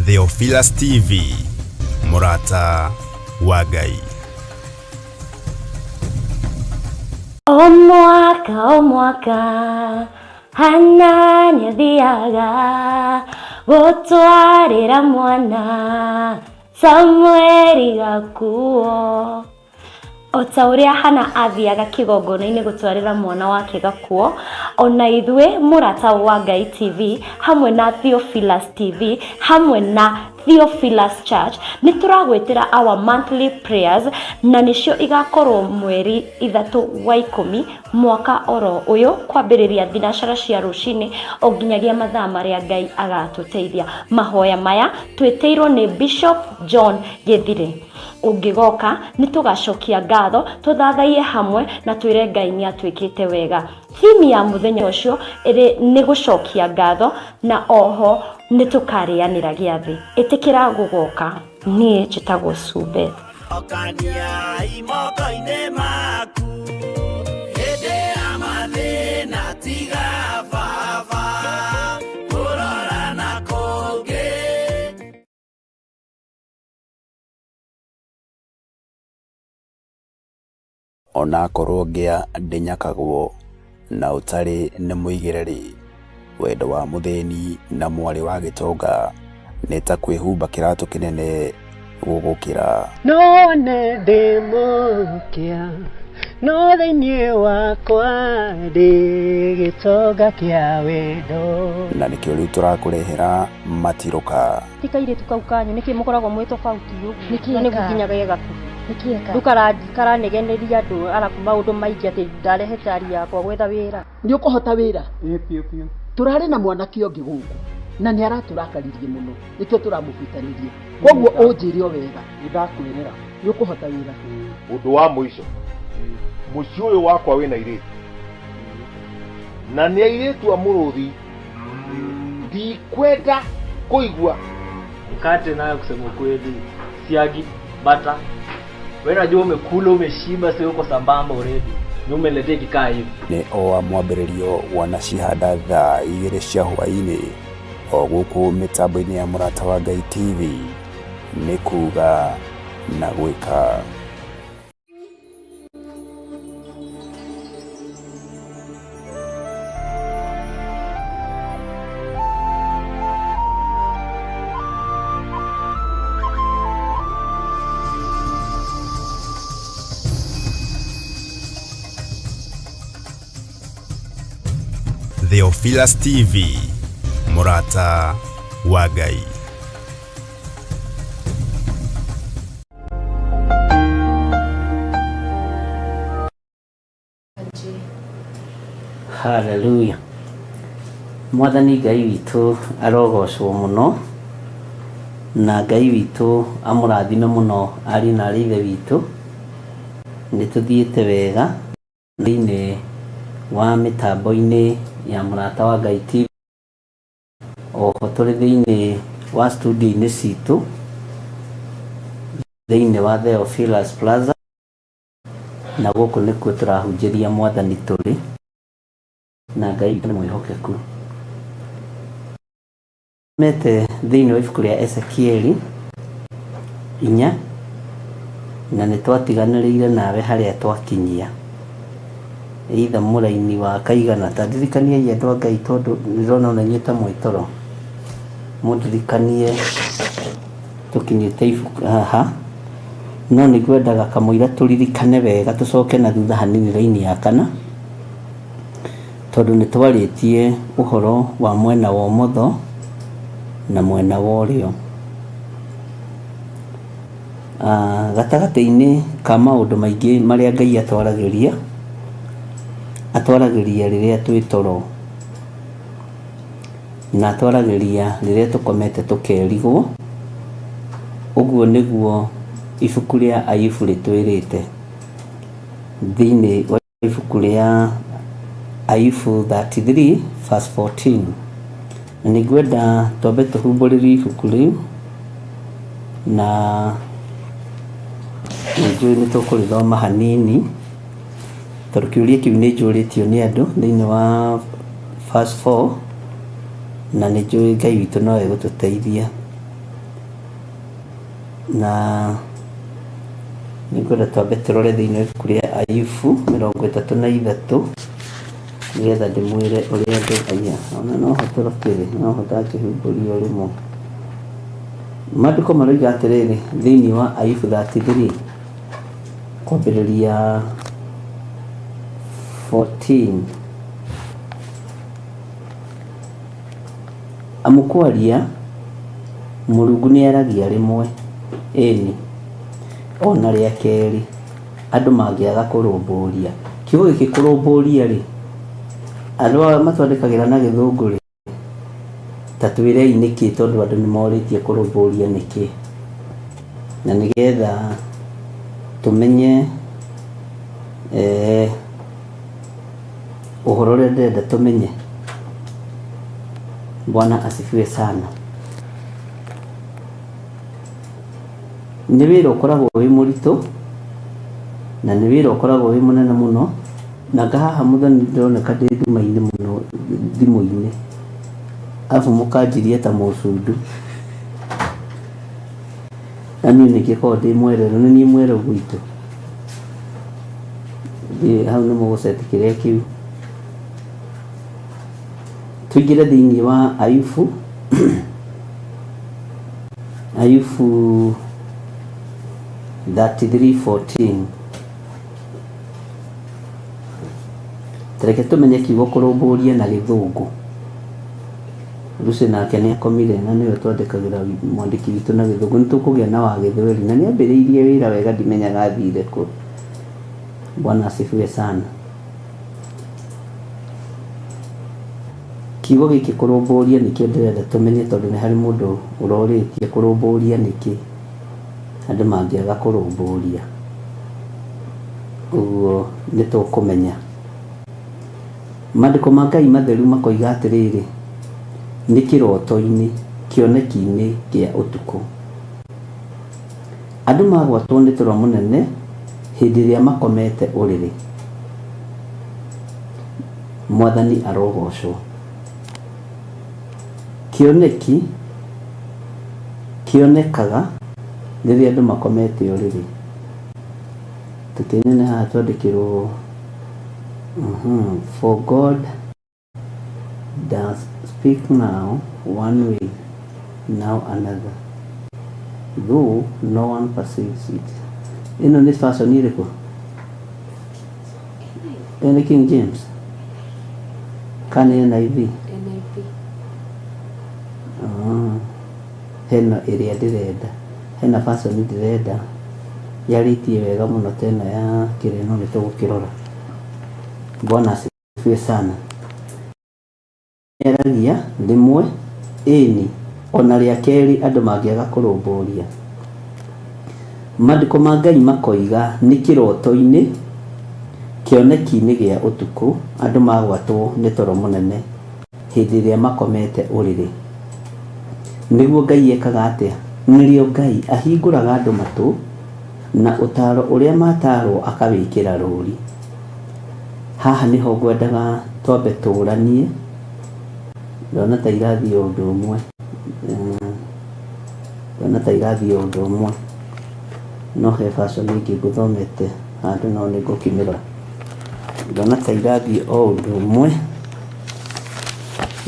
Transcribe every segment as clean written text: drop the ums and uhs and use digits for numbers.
Theophilus TV, Murata wa Ngai. O mwaka hana nyathiaga gutwarira mwana Samueli gakuo. O ta uria Hana athiaga kigongona-inĩ gũtwarĩra mwana wake gakuo, ona ithuĩ Murata wa Ngai TV hamwe na Theophilus TV hamwe na Theophilus Church nĩ tũragwĩtĩra our monthly prayers, na nĩcio igakorwo mweri 3 wa 10 mwaka oro ũyũ, kwambĩrĩria thinacara cia rũcinĩ o nginyagia mathaa marĩa Ngai agatũteithia. Mahoya maya twĩtĩirwo nĩ Bishop John Gĩthire. Ũngĩgoka nĩ tũgacokia ngatho, tũthathaie hamwe na twĩre Ngai nĩ atwĩkĩte wega. Thimi ya mũthenya ũcio nĩ gũcokia ngatho, na oho nĩ tũkarĩanĩra gĩathĩ. Ĩtĩkĩra gũgoka. Niĩ njĩtagwo Sube. Okania imoto-inĩ maku hĩndĩ ya mathĩna tiga baba kũrora na kũngĩ. Ona korwo ngĩa ndĩnyakagwo na ũtarĩ nĩ mũigĩrĩrĩ, wendo wa mũthĩni na mwarĩ wa gĩtonga nĩ ta kwĩhumba kĩratũ kĩnene gũgũkĩra. No nĩ ndĩmũkia, no thĩinĩ wakwa ndĩ gĩtonga kĩa wendo. Na nĩkĩo rĩu tũrakũrehera matirũka. Ti kairĩtu kau kanyu nĩkĩ mũkoragwo mwĩ tofauti ũguo? Nĩ gũkinyaga gaku ndukaranegeneria andũ arabu maũndũ maingĩ atĩ ndarehete ari yakwa gwetha wĩra. Nĩ ũkũhota wĩra? Piũ. Tũrarĩ na mwanake ũngĩ gũkũ na nĩ aratũrakaririe mũno, nĩkĩo tũramũbutanĩrie. Koguo ũnjĩre o wega, nĩndakwĩrĩra nĩ ũkũhota wĩra. Ũndũ wa mũico, mũciĩ ũyũ wakwa wĩna airĩtu, na nĩ airĩtu a mũrũthi. Ndikwenda kũigua mkate nayo, kusema kweli siagi bata. Wewe unajua umekula umeshiba, sio uko sambamba already. Ni umeletea kikaa hivi. Nĩ o mwambĩrĩrio wanacihanda thaa 2 cia hwaĩ-inĩ o gũkũ mĩtambo-inĩ ya Murata wa Ngai TV, nĩ kuga na gwĩka. Theophilus TV, Murata wa Ngai. Hallelujah. Mwathani Ngai witũ arogocwo mũno, na Ngai witũ amũrathime mũno ari na ithe witũ. Nĩ tũthiĩte wega thĩinĩ wa mĩtambo-inĩ ya Murata wa Ngai TV, oho tũrĩ thĩinĩ wa studio-inĩ citũ thĩinĩ wa Theophilus Plaza, na gũkũ nĩkuo tũrahunjĩria Mwathani tũrĩ, na Ngai nĩ mwĩhokeku. Mete thĩinĩ wa ibuku rĩa Ezekieli 4, na nĩ twatiganĩrĩire nawe harĩa twakinyia. Either mũraini wa kaigana, ta ndirikanie andũ a Ngai tondũ nĩrona ona inyuĩ ta mwĩtoro, mũndirikanie tũkinyĩte ibuku haha. No nĩ ngwendaga kamũira tũririkane wega, tũcoke na thutha hanini raini ya 4, tondũ nĩ twarĩtie ũhoro wa mwena wa ũmotho na mwena wa ũrĩo. Gatagatĩ-inĩ ka maũndũ maingĩ marĩa Ngai atwaragĩria rĩrĩa twĩ toro, na atwaragĩria rĩrĩa tũkomete tũkerigwo. Ũguo nĩguo ibuku rĩa Ayubu rĩtwĩrĩte thĩinĩ wa ibuku rĩa Ayubu 33 verse 14. Na nĩ ngwenda twambe tũhumbũrĩrie ibuku rĩu, na nĩ tũkũrĩthoma hanini tondũ kĩũria kĩu nĩ njũrĩtio nĩ andũ thĩinĩ wa verse 4, na nĩ njũĩ Ngai witũ no egũtũteithia. na nĩngwenda twambe tũrore thĩinĩ wa ibuku rĩa Ayubu 33 nĩgetha ndĩmwĩre ũrĩa andũ aya ona no hotoro kĩrĩ no hotakĩhumbũrio rĩmwe. Maandĩko maroiga atĩrĩrĩ thĩinĩ wa Ayubu 33 kwambĩrĩria 14 amũkwaria Mũrungu nĩaragia rĩmwe ĩni ona rĩa kerĩ andũ mangĩaga kũrũmbũria. Kiugo gĩkĩ kũrũmbũria rĩ, andũ aya matwandĩkagĩra na gĩthũngũ rĩ, ta twĩrei nĩkĩ tondũ andũ nĩmorĩtie kũrũmbũria nĩkĩ, na nĩgetha tũmenye ũhoro ũrĩa ndĩrenda tũmenye. Bwana asifiwe sana. Nĩ wĩra ũkoragwo wĩ mũritũ na nĩ wĩra ũkoragwo wĩ mũnene mũno, na ngahaha mũthoni ndĩroneka ndĩ nduma-inĩ mũno thimũ-inĩ, arabu mũkanjiria ta mũcundu, na niĩ nĩngĩkorwo ndĩ mwereru, nĩ niĩ mwereru gwitũ. Hau nĩ mũgũceti kĩrĩa kĩu. Tũingĩre thĩinĩ wa Ayubu Ayubu 33:14. Tareke tũmenye kiugo kũrũmbũria na gĩthũngũ. Lucy nake nĩakomire na nĩwe twandĩkagĩra mwandĩki witũ na gĩthũngũ. Nĩtũkũgĩa na wa gĩthweri na nĩambĩrĩirie wĩra wega, ndimenyaga athire kũ. Bwana asifiwe sana. Kiugo gĩkĩ kũrũmbũria nĩkĩo ndĩrenda tũmenye, tondũ nĩ harĩ mũndũ ũrorĩtie kũrũmbũria nĩkĩ, andũ mangĩaga kũrũmbũria. Ũguo nĩtũkũmenya. Maandĩko ma Ngai matheru makoiga atĩrĩrĩ, nĩ kĩroto-inĩ kĩoneki-inĩ kĩa ũtukũ andũ magwatwo nĩ toro mũnene hĩndĩ ĩrĩa makomete ũrĩrĩ. Mwathani arogocwo. Kĩoneki kĩonekaga rĩrĩa andũ makomete ũrĩrĩ. Tũkĩnene haha twandĩkĩrwo for God does speak now one way, now another, though no one perceives it. Ĩno nĩ fashion ĩrĩkũ? Ĩno King James kana NIV? Hena ĩrĩa ndĩrenda, hena fashion ndĩrenda yarĩtie wega mũno tena ya kĩreno nĩtũgũkĩrora. Bwana asifiwe sana. Nĩaragia rĩmwe ĩni ona rĩa kerĩ andũ mangĩaga kũrũmbũria. Maandĩko ma Ngai makoiga nĩ kĩroto-inĩ kĩoneki-inĩ gĩa ũtukũ andũ magwatwo nĩ toro mũnene hĩndĩ ĩrĩa makomete ũrĩrĩ. Nĩguo Ngai ekaga atĩa? Nĩrĩo Ngai ahingũraga andũ matũ na ũtaro ũrĩa matarwo akawĩkĩra rũri. Haha nĩho ngwendaga twambe tũranie. Ndona ta irathiĩ o ũndũ ũmwe. Ndona ta irathiĩ o ũndũ ũmwe. No he fashion ĩngĩ ngũthomete handũ no nĩngũkĩmĩrora. Ndona ta irathiĩ o ũndũ ũmwe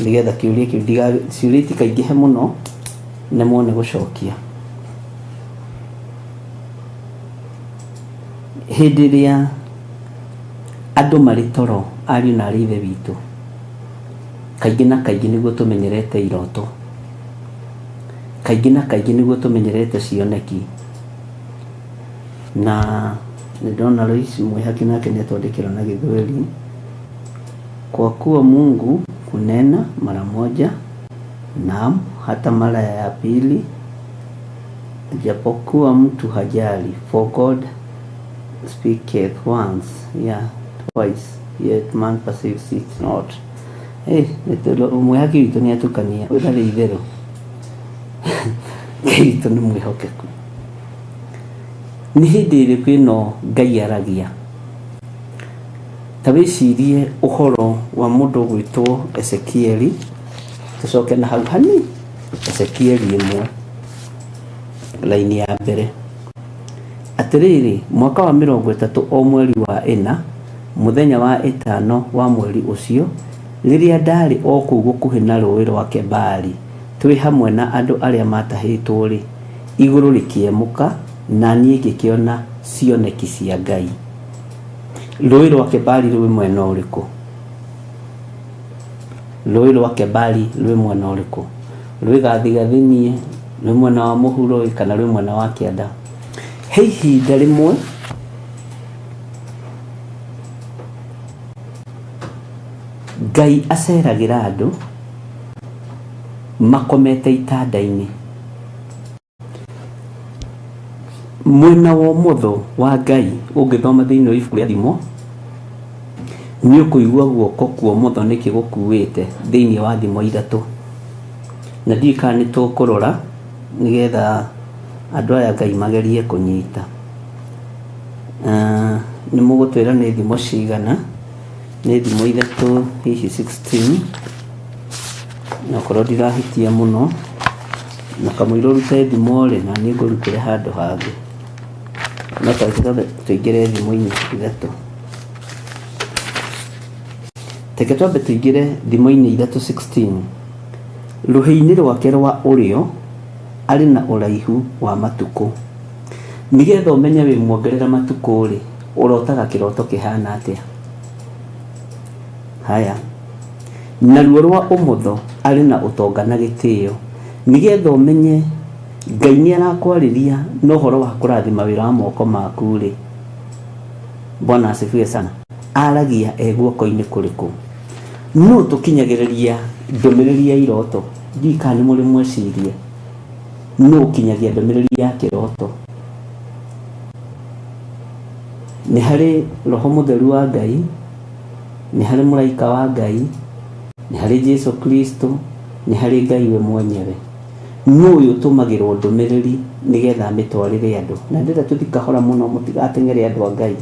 nĩgetha kĩũria kĩu ciũria itikaingĩhe mũno nemwo nĩ gũcokia. Hĩndĩ ĩrĩa andũ marĩ toro, ariũ na arĩ ithe witũ, kaingĩ na kaingĩ nĩguo tũmenyerete iroto, kaingĩ na kaingĩ nĩguo tũmenyerete cioneki. Na nĩndona Lois Mwĩhaki nake nĩatwandĩkĩra na gĩthweri, kwa kuwa Mungu kunena mara moja, naam hata mara ya pili, japokuwa mtu hajali. For God speaketh once, twice, yet man perceives it not. Mwĩhaki witũ nĩatukania ũrarĩ itherũ. Witũ nĩ mwĩhokeku. Nĩ hĩndĩ ĩrĩkũ ĩno Ngai aragia? Ta wĩcirie ũhoro wa mũndũ gwĩtwo Ezekieli. Tũcoke na hau hanini. Ezekieli 1. laini ya mbere. Atiriri, mwaka wa 30 o mweri wa 4 muthenya wa 5 wa mweri ucio, riria ndari o kuu gukuhi na rũĩ rwa Kebari, twi hamwe na andu aria matahitwo ri, iguru rikiemuka na niĩ ngĩkĩona cioneki cia Ngai. Rũĩ rwa Kebari rwĩ mwena ũrĩkũ? Rũĩ rwa Kebari rwĩ mwena ũrĩkũ? Rwĩ gathigathini, rwĩ mwena wa mũhuro kana rwĩ mwena wa kĩanda? He ihinda rĩmwe Ngai aceragĩra andũ makomete itanda-inĩ. Mwena wa ũmotho wa Ngai ũngĩthoma thĩinĩ wa ibuku rĩa Thimo, nĩ ũkũigua guoko kwa ũmotho nĩkĩ gũkuĩte thĩinĩ wa Thimo 3. Na ndiũĩ kana nĩ tũkũrora nĩgetha andũ aya Ngai magerie kũnyita. Nĩ mũgũtwĩra nĩ thimo cigana? Nĩ thimo 3 hihi 16, na korwo ndirahitia mũno na kamũira ũrute thimo rĩ, na niĩ ngũrutĩre handũ hangĩ. No tũingĩre thimo-inĩ 3. Teke twambe tũingĩre thimo-inĩ 3:16. Rũhĩ-inĩ rwake rwa ũrĩo arĩ na ũraihu wa matukũ. Nĩgetha ũmenye wĩ muongerera matukũ rĩ, ũrotaga kĩroto kĩhana atĩa? Haya. Na ruo rwa ũmotho arĩ na ũtonga na gĩtĩo. Nĩgetha ũmenye Ngai nĩ arakwarĩria na ũhoro wa kũrathima wĩra wa moko maku rĩ. Bwana asifiwe sana. Aragia guoko-inĩ kũrĩkũ? No tũkinyagĩrĩria ndũmĩrĩri ya iroto. Ndiũĩ kana nĩ mũrĩ mweciria. No kinyagia ndũmĩrĩri ya kĩroto. Nĩ harĩ Roho Mũtheru wa Ngai, nĩ harĩ mũraika wa Ngai, nĩ harĩ Jesu Kristo, nĩ harĩ Ngai we mwenyewe. No ũyũ ũtũmagĩrwo ndũmĩrĩri nĩgetha mĩtwarĩre andũ. Na ndĩrenda tũthiĩ kahora mũno, mũtigateng'ere andũ a Ngai.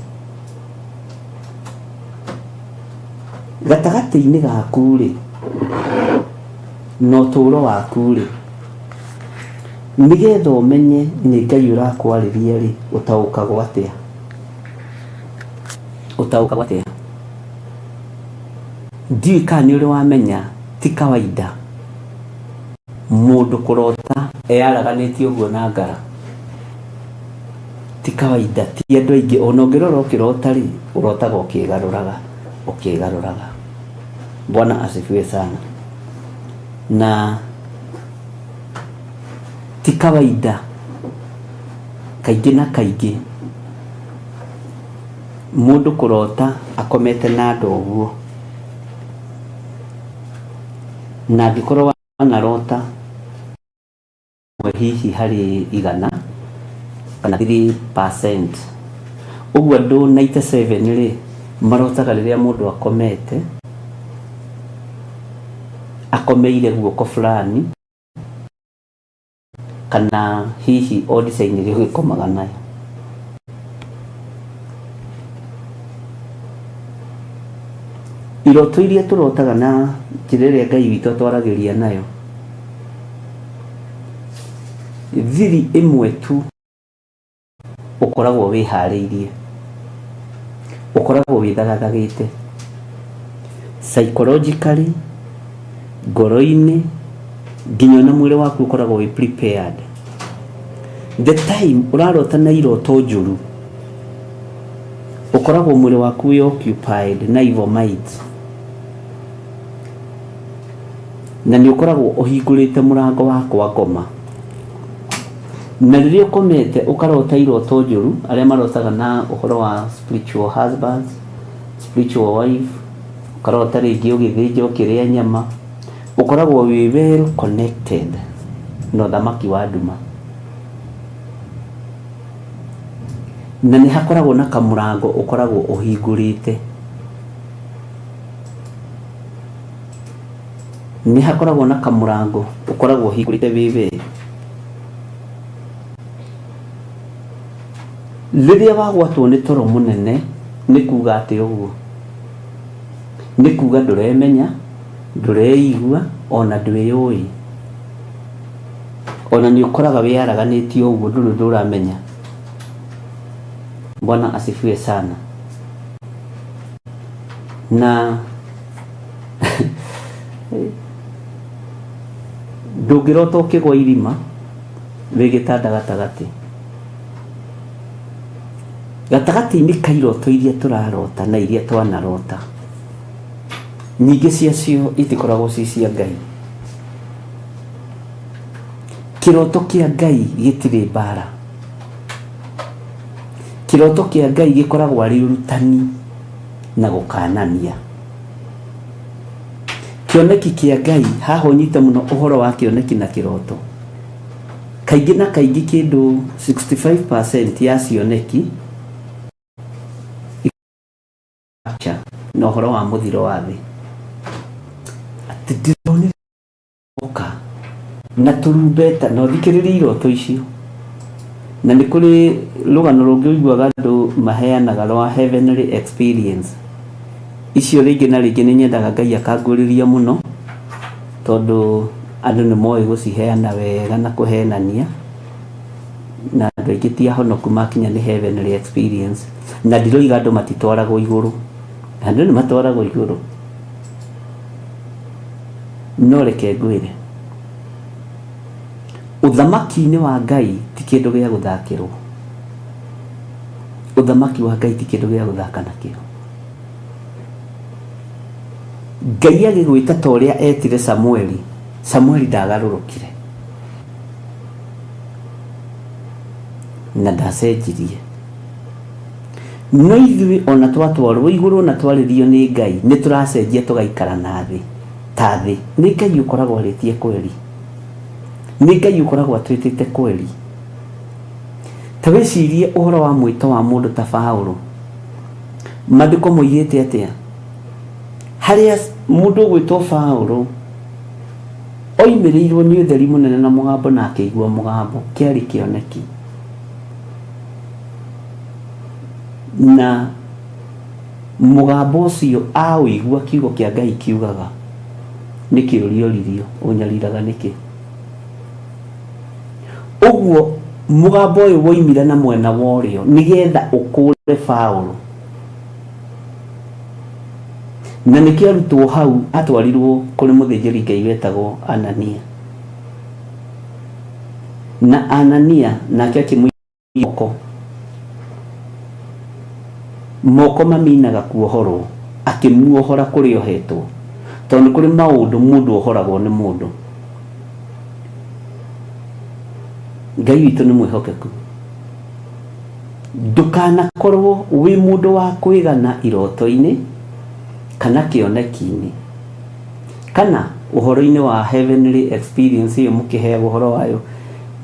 Gatagatĩ-inĩ gaku rĩ, na ũtũũro waku rĩ, nĩgetha ũmenye nĩ Ngai ũrakwarĩria rĩ, ũtaũkagwo atĩa? Ũtaũkagwo atĩa? Ndiũĩ kana nĩ ũrĩ wamenya ti kawaida mũndũ kũrota eyaraganĩtie ũguo na ngara. Ti kawaida, ti andũ aingĩ. Ona ũngĩrora ũkĩrota rĩ, ũrotaga ũkĩgarũraga. Bwana asifiwe sana. Na ti kawaida kaingĩ na kaingĩ mũndũ kũrota akomete na andũ ũguo. Na angĩkorwo wanarota hihi harĩ 100 kana 3%, ũguo andũ 97 rĩ marotaga rĩrĩa mũndũ akomeire guoko fulani, kana hihi o design ĩrĩa ũgĩkomaga nayo. Iroto iria tũrotaga na njĩra ĩrĩa Ngai witũ atwaragĩria nayo, thiri ĩmwe tu ũkoragwo wĩharĩirie, ũkoragwo wĩthagathagĩte psychologically, ngoro-inĩ, nginya na mwĩrĩ waku ũkoragwo wĩ prepared. The time ũrarota na iroto njũru, ũkoragwo mwĩrĩ waku wĩ occupied na evil minds, na nĩ ũkoragwo ũhingũrĩte mũrango wa kwa ngoma. Na rĩrĩa ũkomete ũkarota iroto njũru, arĩa marotaga na ũhoro wa spiritual husbands, spiritual wife, ũkarota rĩngĩ ũgĩthĩnja ũkĩrĩa nyama, ũkoragwo wĩ well connected na ũthamaki wa nduma. Na nĩ hakoragwo na kamũrango ũkoragwo ũhingũrĩte. Nĩ hakoragwo na kamũrango ũkoragwo ũhingũrĩte wĩwe. Rĩrĩa wagwatwo nĩ toro mũnene, nĩ kuga atĩ ũguo. Nĩ kuga ndũremenya, ndũreigua, ona ndwĩyũĩ. ona nĩ ũkoraga wĩyaraganĩtie ũguo ndũrĩ ndũramenya. Bwana asifiwe sana. Na ndũngĩrota ũkĩgwa irima wĩgĩtanda gatagatĩ. Gatagatĩ-inĩ ka iroto iria tũrarota na iria twanarota, nyingĩ ciacio itikoragwo ci cia Ngai. Kĩroto kĩa Ngai gĩtirĩ mbara. Kĩroto kĩa Ngai gĩkoragwo arĩ ũrutani na gũkanania. Kĩoneki kĩa Ngai, haha ũnyite mũno ũhoro wa kĩoneki na kĩroto. Kaingĩ na kaingĩ kĩndũ 65% ya cioneki na ũhoro wa mũthiro wa thĩ. Atĩ ndĩronire oka na turumbeta na ũthikĩrĩrie iroto icio. Na nĩ kũrĩ rũgano rũngĩ ũiguaga andũ maheanaga rwa heavenly experience. Icio rĩngĩ na rĩngĩ nĩ nyendaga Ngai akangũrĩria mũno, tondũ andũ nĩ moĩ gũciheana wega na kũhenania, na andũ aingĩ ti ahonoku makinya nĩ heavenly experience. Na ndiroiga andũ matitwaragwo igũrũ, andũ nĩ matwaragwo igũrũ. No reke ngwĩre, ũthamaki-inĩ wa Ngai ti kĩndũ gĩa gũthakĩrwo. Ũthamaki wa Ngai ti kĩndũ gĩa gũthaka nakĩo. Ngai agĩgwĩta ta ũrĩa etire Samueli, Samueli ndagarũrũkire na ndacenjirie. No ithuĩ ona twatwarwo igũrũ na twarĩrio nĩ Ngai nĩ tũracenjia tũgaikara na thĩ ta thĩ. Nĩ Ngai ũkoragwo arĩtie kweri, nĩ Ngai ũkoragwo atwĩtĩte kweri. Ta wĩcirie ũhoro wa mwĩto wa mũndũ ta Paũlũ. Maandĩko moigĩte atĩa? Harĩa mũndũ ũgwĩtwo Paũlũ oimĩrĩirwo nĩ ũtheri mũnene na mũgambo na akĩigua mũgambo, kĩarĩ kĩoneki. Na mũgambo ũcio awĩigua kiugo kĩa Ngai kiugaga, nĩ kĩũrio ririo, ũnyariraga nĩkĩ? Ũguo mũgambo ũyũ woimire na mwena wa ũrĩo nĩgetha ũkũre Paũlũ. Na nĩkĩo arutwo hau atwarirwo kũrĩ mũthĩnjĩri Ngai wetagwo Anania. Na Anania nake akĩmũiya moko maminaga kuohorwo, akĩmuohora kũrĩa ohetwo, tondũ kũrĩ maũndũ mũndũ ohoragwo nĩ mũndũ. Ngai witũ nĩ mwĩhokeku. Ndũkanakorwo wĩ mũndũ wa kwĩgana iroto-inĩ kana kĩoneki-inĩ kana ũhoro-inĩ wa heavenly experience ĩyo mũkĩheagwo ũhoro wayo.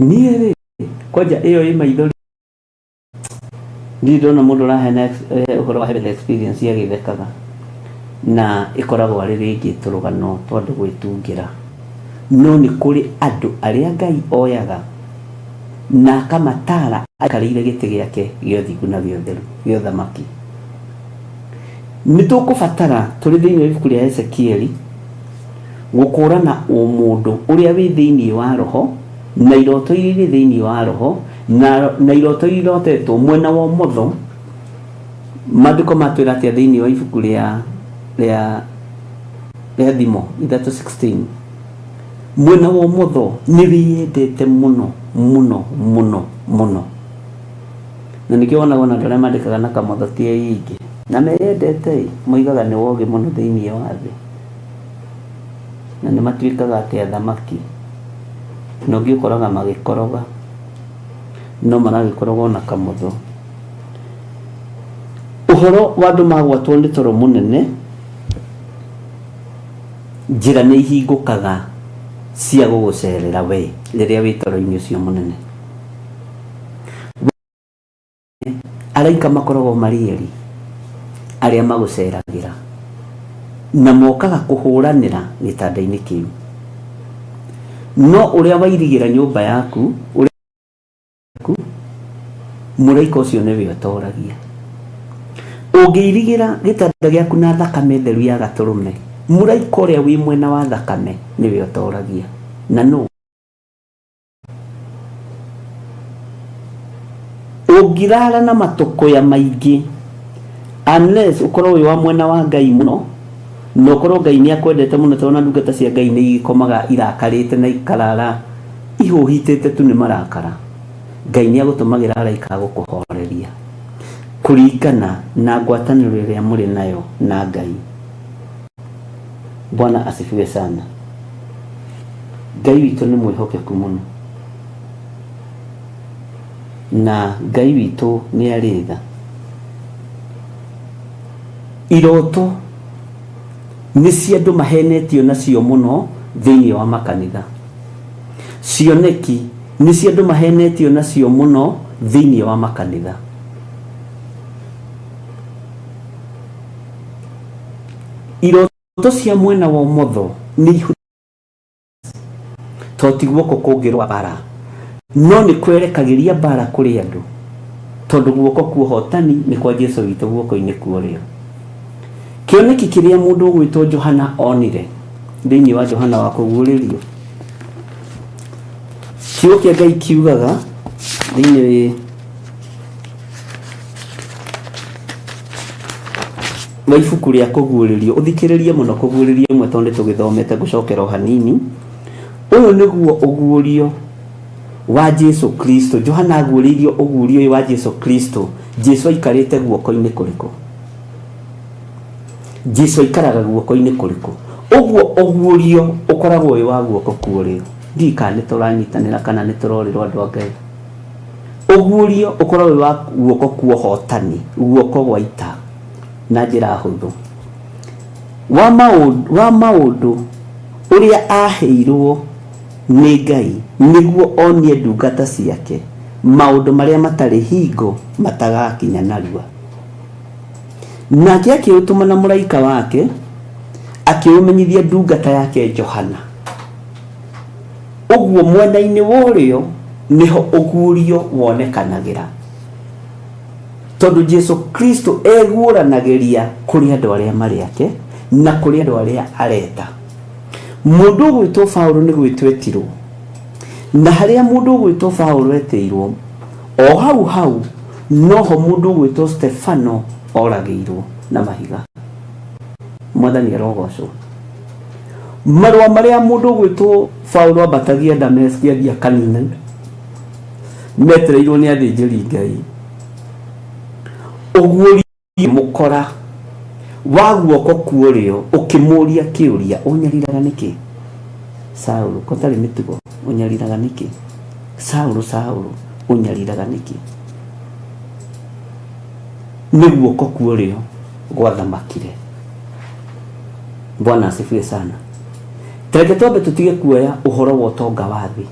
Niĩ rĩ, kwanja ĩyo ĩ maithori, ndiĩ ndona mũndũ ũraheana ũhoro wa heavenly experience agĩthekaga, na ĩkoragwo arĩ rĩngĩ tũrũgano twa andũ gwĩtungĩra. No nĩ kũrĩ andũ arĩa Ngai oyaga na akamatara aikarĩire gĩtĩ gĩake gĩa ũthingu na gĩa ũtheru gĩa ũthamaki. Nĩ tũkũbatara tũrĩ thĩinĩ wa ibuku rĩa Ezekieli gũkũrana mũndũ ũrĩa wĩ thĩinĩ wa roho na iroto iria irĩ thĩinĩ wa roho na iroto iria irotetwo mwena wa ũmotho. Maandĩko matwĩra atĩa thĩinĩ wa ibuku rĩa thimo 3:16, mwena wa ũmotho nĩ wĩyendete mũno mũno mũno mũno. Na nĩkĩo wonaga ona andũ arĩa mandĩkaga na kamotho ti aingĩ, na meyendete moigaga nĩ wogĩ mũno thĩinĩ wa thĩ, na nĩ matuĩkaga atĩ athamaki. Na ũngĩ ũkoraga magĩkoroga, no maragĩkorogwo na kamotho. Ũhoro wa andũ magwatwo nĩ toro mũnene, njĩra nĩ ihingũkaga cia gũgũcerera we rĩrĩa wĩ toro-inĩ ũcio mũnene. Araika makoragwo marĩ eri arĩa magũceragĩra na mokaga kũhũranĩra gĩtanda-inĩ kĩu. No ũrĩa wairigĩra nyũmba yaku, mũraika ũcio nĩwe ũtoragia. Ũngĩirigĩra gĩtanda gĩaku na thakame theru ya gatũrũme, mũraika ũrĩa wĩ mwena wa thakame nĩwe ũtoragia. Na no Ũngĩrara na matokoya maingĩ, unless ũkorwo wĩ wa mwena wa Ngai mũno, na ũkorwo Ngai nĩ akwendete mũno, tondũ na ndungata cia Ngai nĩ ikomaga irakarĩte na ikarara ihũhitĩte tu nĩ marakara. Ngai nĩ agũtũmagĩra araika gũkũhoreria kũringana na ngwatanĩro ĩrĩa mũrĩ nayo na Ngai. Bwana asifiwe sana. Ngai witũ nĩ mwĩhokeku mũno, na Ngai witũ nĩ arĩ tha. Iroto nĩ cia andũ mahenetio nacio mũno thĩinĩ wa makanitha. Cioneki nĩ cia andũ mahenetio nacio mũno thĩinĩ wa makanitha. Iroto cia mwena wa ũmotho nĩ toti guoko kũngĩrwa bara, no nĩ kwerekagĩria bara kũrĩ andũ, tondũ guoko kwa ũhotani nĩ kwa Jesũ witũ guoko-inĩ kwa ũrĩo. Kĩoneki kĩrĩa mũndũ ũgwĩtwo Johana onire thĩinĩ wa Johana wa kũguũrĩrio, kiugo kĩa Ngai kiugaga thĩinĩ wa ibuku rĩa kũguũrĩrio, ũthikĩrĩrie mũno kũguũrĩrio ĩmwe tondũ tũgĩthomete gũcokera hanini. Ũyũ nĩguo ũguũrio wa Jesũ Kristo. Johana aguũrĩirio ũguũrio wa Jesũ Kristo. Jesũ aikarĩte guoko-inĩ kũrĩkũ? Jesũ aikaraga guoko-inĩ kũrĩkũ? Ũguo ũguũrio ũkoragwo wĩ wa guoko kwa ũrĩo. Ndika nĩ tũranyitanĩra kana nĩ tũrorĩrwo andũ a Ngai. Ũguũrio ũkoragwo wĩ wa guoko kwa ũhotani, guoko gwa ita, na njĩra hũthũ. Wa maũndũ ũrĩa aheirwo nĩ Ngai nĩguo onie ndungata ciake maũndũ marĩa matarĩ hingo matagakinya narua. Nake akĩũtũma na mũraika wake akĩũmenyithia ndungata yake Johana. Ũguo mwena-inĩ wa ũrĩo nĩho ũguũrio wonekanagĩra, tondũ Jesũ Kristo eguũranagĩria kũrĩ andũ arĩa marĩ ake na kũrĩ andũ arĩa arenda. Mũndũ ũgwĩtwo Paulo nĩ gwĩtwo etirwo, na harĩa mũndũ ũgwĩtwo Paulo etĩirwo, o hau noho mũndũ ũgwĩtwo Stefano oragĩirwo na mahiga. Mwathani arogocwo. Marũa marĩa mũndũ ũgwĩtwo Paulo ambatagia Dameski athia kanina metereirwo nĩ athĩnjĩri Ngai. Ũguũrio mũkora wa guoko kwa ũrĩo ũkĩmũria kĩũria, ũnyariraga nĩkĩ Saũlũ? Kotarĩ mĩtugo, ũnyariraga nĩkĩ Saũlũ? Ũnyariraga nĩkĩ? Nĩ guoko kwa ũrĩo gwathamakire. Bwana asifiwe sana. Tenge twambe tutige kuoya ũhoro wa ũtonga wa thĩ,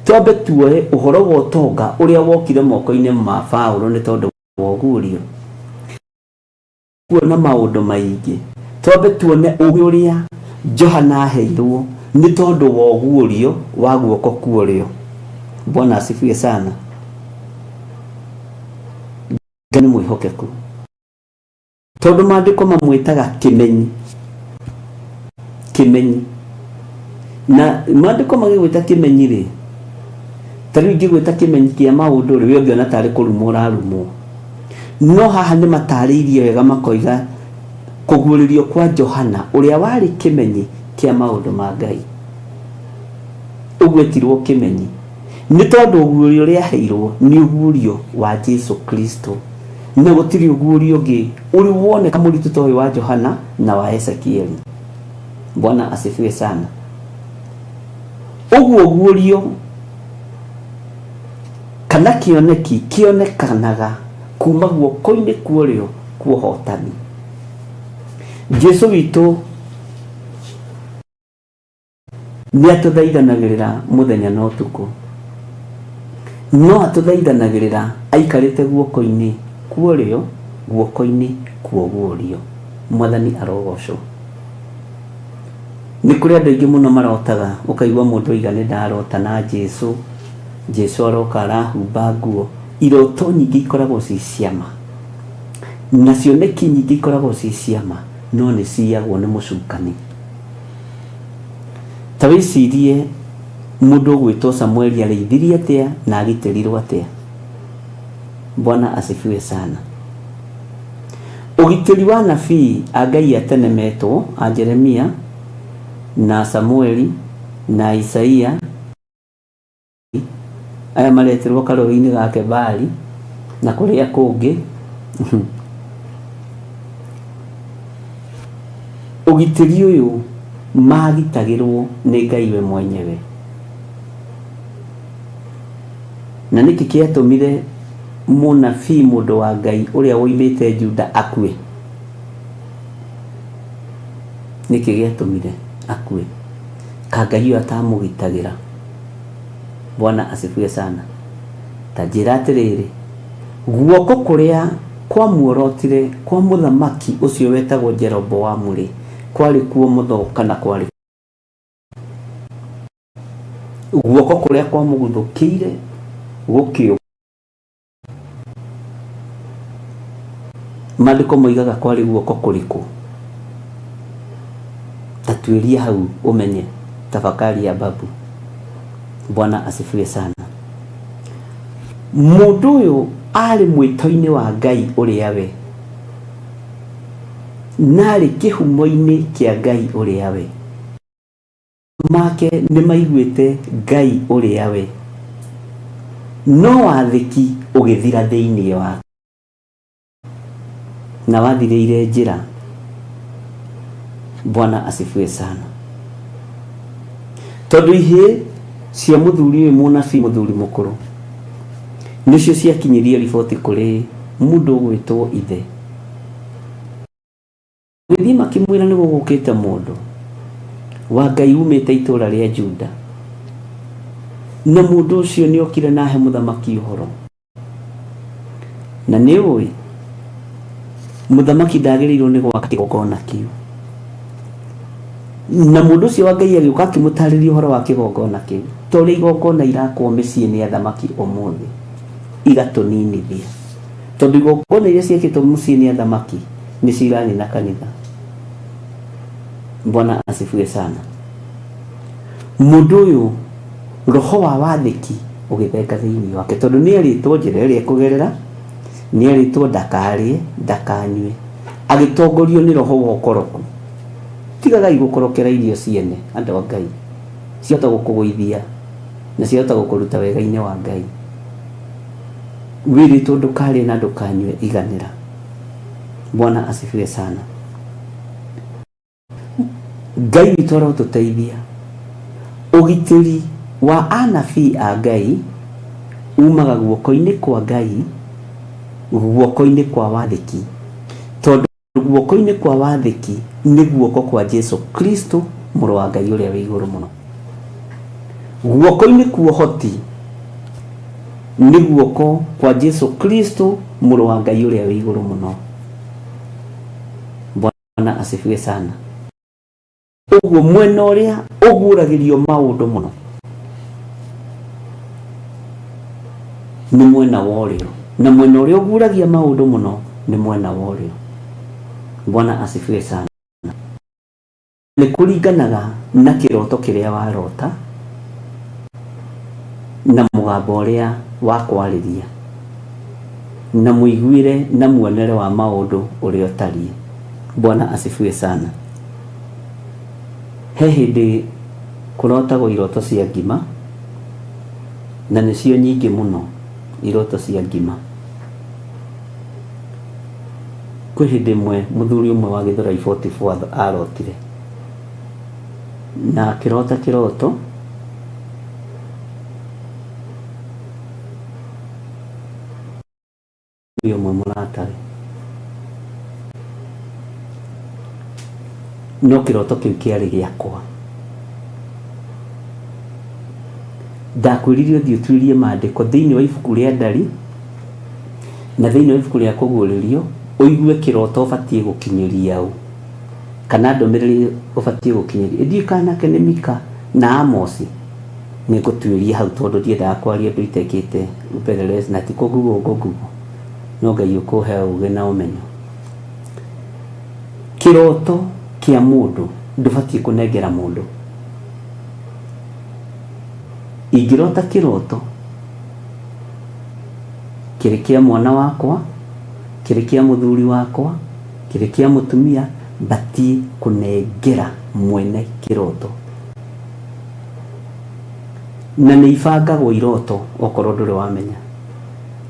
twambe tuoye ũhoro wa ũtonga ũrĩa wokire moko-inĩ ma Paulo nĩ tondũ wa ũguũrio. Kuona maũndũ maingĩ, twambe tuone ũrĩa Johana aheirwo nĩ tondũ wa ũguũrio wa guoko kwa ũrĩo. Bwana asifiwe sana. Ngai nĩ mwĩhokeku, tondũ maandĩko mamwĩtaga kĩmenyi. Na maandĩko magĩgwĩta kĩmenyi rĩ, ta rĩu ingĩgwĩta kĩmenyi kĩa maũndũ rĩ, we ũngĩona tarĩ kũrumwo ũrarumwo. No haha nĩ matarĩirie wega makoiga kũguũrĩrio kwa Johana ũrĩa warĩ kĩmenyi kĩa maũndũ ma Ngai. Ũgwetirwo kĩmenyi nĩ tondũ ũguũrio ũrĩa aheirwo nĩ ũguũrio wa Jesũ Kristo, na gũtirĩ ũguũrio ũngĩ ũrĩ woneka mũritũ ta ũyũ wa Johana na wa Ezekieli. Bwana asifiwe sana. Ũguo ũguũrio kana kĩoneki kĩonekanaga kuma guoko-inĩ kwa ũrĩo kwa ũhotani. Jesũ witũ nĩ atũthaithanagĩrĩra mũthenya na ũtukũ, no atũthaithanagĩrĩra aikarĩte guoko-inĩ kwa ũrĩo, guoko-inĩ kwa ũguũrio. Mwathani arogocwo. Nĩ kũrĩ andũ aingĩ mũno marotaga, ũkaigua mũndũ oiga nĩ ndarota na Jesũ aroka arahumba nguo. Iroto nyingĩ ikoragwo ci ciama, na cioneki nyingĩ ikoragwo ci ciama, no nĩ ciagwo nĩ mũcukani. Ta wĩcirie mũndũ ũgwĩtwo Samueli arĩithirie atĩa na agitĩrirwo atĩa. Bwana asifiwe sana. Ugitiri wa nabii a Ngai atene metwo a Jeremia na Samueli na Isaia, aya mareterwo karũĩ-inĩ ga Kebali na kũrĩa kũngĩ. Ugitiri ũyũ magitagĩrwo nĩ Ngai we mwenyewe, na nĩkĩ kĩatũmire mũnabii mũndũ wa Ngai ũrĩa woimĩte Juda akue? Nĩkĩ gĩatũmire akue? Ka Ngai ũyũ atamũgitagĩra? Bwana asifiwe sana. Ta njĩra atĩrĩrĩ, guoko kũrĩa kwamuorotire kwa mũthamaki ũcio wetagwo Jeroboamu rĩ, kwarĩ kuo mũtho kana kwarĩ guoko kũrĩa kwamũguthũkĩire gũkĩo? Maandĩko moigaga kwarĩ guoko kũrĩkũ? Tatuĩria hau ũmenye, tafakari ya babu. Bwana asifiwe sana. Mũndũ ũyũ arĩ mwĩto-inĩ wa Ngai ũrĩa we, narĩ kĩhumo-inĩ kĩa Ngai ũrĩa we, make nĩ maiguĩte Ngai ũrĩa we, no wathĩki ũgĩthira thĩinĩ wa na wathirĩire njĩra. Bwana asifiwe sana. Tondũ ihĩ cia mũthuri ũyũ mũnabii mũthuri mũkũrũ nĩcio ciakinyirie riboti kũrĩ mũndũ ũgwĩtwo ithe, gũthiĩ makĩmwĩra nĩ gũgũkĩte mũndũ wa Ngai umĩte itũũra rĩa Juda, na mũndũ ũcio nĩ okire na he mũthamaki ũhoro. Na nĩ ũĩ mũthamaki ndagĩrĩirwo nĩ gwaka kĩgongona kĩu, na mũndũ ũcio wa Ngai agĩũka akĩmũtarĩria ũhoro wa kĩgongona kĩu, ta ũrĩa igongona irakwo mĩciĩ nĩ athamaki ũmũthĩ igatũninithia, tondũ igongona iria ciĩkĩtwo mũciĩ nĩ athamaki nĩcio iranina kanitha. Bwana asifiwe sana. Mũndũ ũyũ roho wa wathĩki ũgĩthenga thĩinĩ wake, tondũ nĩ erĩtwo njĩra ĩrĩa ekũgerera, nĩ erĩtwo ndakarĩe ndakanyue, agĩtongorio nĩ roho wa ũkoroku. Tigagai gũkorokera irio ciene, andũ a Ngai, ciahota gũkũgũithia na ciahota gũkũruta wega-inĩ wa Ngai. Wĩrĩtwo ndũkarĩe na ndũkanyue, iganĩra. Bwana asifiwe sana. Ngai witũ arotũteithia. Ũgitĩri wa anabii a Ngai umaga guoko-inĩ kwa Ngai, guoko-inĩ kwa wathĩki, tondũ guoko-inĩ kwa wathĩki nĩ guoko kwa Jesu Kristo mũrũ wa Ngai ũrĩa wĩ igũrũ mũno. Guoko-inĩ kwa ũhoti nĩ guoko kwa Jesu Kristo mũrũ wa Ngai ũrĩa wĩ igũrũ mũno. Bwana asifiwe sana. Ũguo mwena ũrĩa ũguũragĩrio maũndũ mũno nĩ mwena wa ũrĩo, na mwena ũrĩa ũguũragia maũndũ mũno nĩ mwena wa ũrĩo. Bwana asifiwe sana. Nĩ kũringanaga na kĩroto kĩrĩa warota na mũgambo ũrĩa wakwarĩria na mũiguire na muonere wa maũndũ ũrĩa ũtariĩ. Bwana asifiwe sana. He hĩndĩ kũrotagwo iroto cia ngima, na nĩcio nyingĩ mũno iroto cia ngima. Kwĩ hĩndĩ ĩmwe mũthuri ũmwe wa Gĩthũrai 44 arotire, na akĩrota kĩroto ũmwe mũratari, no kĩroto kĩu kĩarĩ gĩakwa. Ndakwĩrire ũthiĩ ũtuĩrie maandĩko thĩinĩ wa ibuku rĩa ndari na thĩinĩ wa ibuku rĩa kũguũrĩrio, ũigue kĩroto ũbatiĩ gũkinyĩria ũ, kana ndũmĩrĩri ũbatiĩ gũkinyĩria. Ithuĩ kanake nĩ Mika na Amosi nĩ ngũtuĩria hau, tondũ ndiendaga kwaria ũndũ itekĩte upelelezi, na ti kũgugo, no Ngai ũkũhe ũũgĩ na ũmenyo. Kĩroto kĩa mũndũ ndũbatiĩ kũnengera mũndũ. Ingĩrota kĩroto kĩrĩ kĩa mwana wakwa, kĩrĩ kĩa mũthuri wakwa, kĩrĩ kĩa mũtumia, batie kũnengera mwene kĩroto. Na nĩ ibangagwo iroto okorwo ndũrĩ wamenya.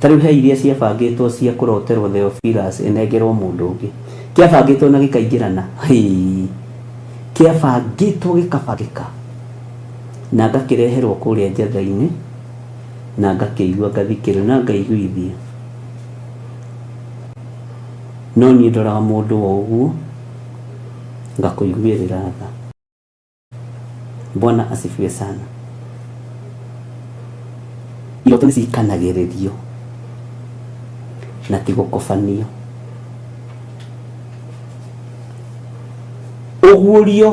Tarĩu he iria ciabangĩtwo cia kũroterwo Theophilus enengerwo mũndũ ũngĩ. Kĩabangĩtwo na gĩkaingĩrana. Kĩabangĩtwo gĩkabangĩka. Na ngakĩreherwo kũrĩa njatha-inĩ na ngakĩigua ngathikĩrĩria na ngaiguithia. No niĩ ndoraga mũndũ wa ũguo ngakũiguĩrĩra tha. Bwana asifiwe sana. Iroto nĩcikanagĩrĩrio na ti gũkobanio. Ũguũrio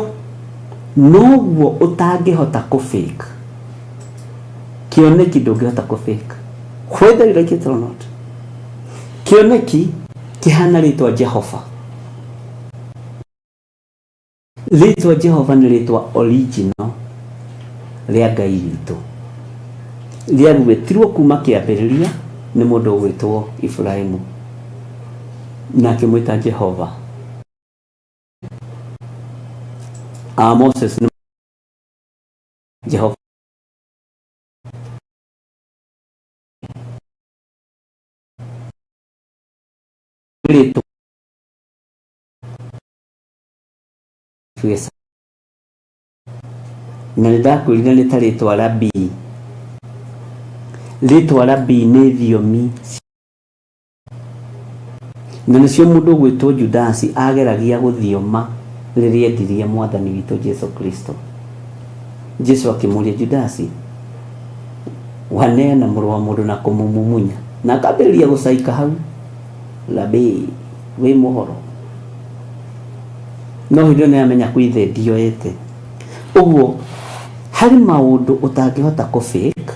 noguo ũtangĩhota kũ-fake. Kĩoneki ndũngĩhota kũ-fake. Whether you like it or not. Kĩoneki kĩhana rĩtwa Jehova. Rĩtwa Jehova nĩ rĩtwa original rĩa Ngai witũ. Rĩagwetirwo kuma kĩambĩrĩria nĩ mũndũ ũgwĩtwo Ibrahimu na akĩmwĩta Jehova. Moses nĩ Jehova. Rĩtwa na nĩndakwĩrire nĩ ta rĩtwa Rabii. Rĩtwa Rabii nĩ thiomi na nĩcio mũndũ gwĩtwo Judasi ageragia gũthioma rĩrĩa endirie mwathani witũ Jesu Kristo. Jesu akĩmũria Judasi, waneana mũrũ wa mũndũ na kũmũmumunya? Na akambĩrĩria gũcaika hau. Rabii, wĩ mũhoro. No hĩndĩ nĩ amenya kwĩthe ndioete. Ũguo harĩ maũndũ ũtangĩhota kũ-fake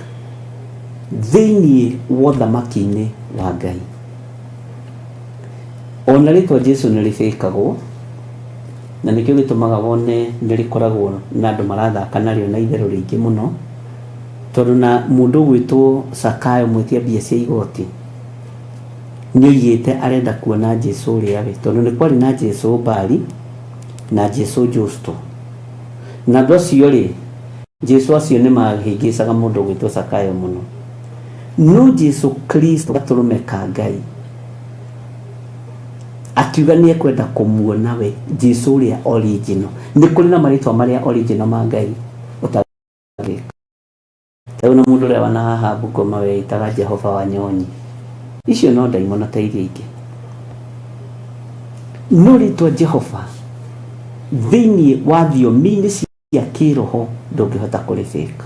thĩinĩ wa ũthamaki-inĩ wa Ngai. Ona rĩtwa Jesu nĩ rĩbĩkagwo na nĩkĩo gĩtũmaga wone nĩ rĩkoragwo na andũ marathaka narĩo na itherũ rĩingĩ mũno, tondũ na mũndũ gwĩtwo Zakayo mwĩtia mbia cia igoti nĩoigĩte arenda kuona Jesu ũrĩa we, tondũ nĩ kwarĩ na Jesu Bali na Jesu Justo. Na andũ acio rĩ, Jesu acio nĩ mahĩngĩcaga mũndũ gwĩtwo Zakayo mũno. No Jesu Kristo gatũrũme ka Ngai akiuga nĩ ekwenda kũmuona we Jesu ũrĩa original. Nĩ kũrĩ na marĩtwa marĩa original ma Ngai ũtangĩka. Tarĩu na mũndũ ũrĩa wana haha Bungoma weitaga Jehova Wanyonyi. Icio no ndaimono ta iria ingĩ. No rĩtwa Jehova thĩinĩ wa thiomi-inĩ cia kĩroho ndũngĩhota kũrĩ-fake.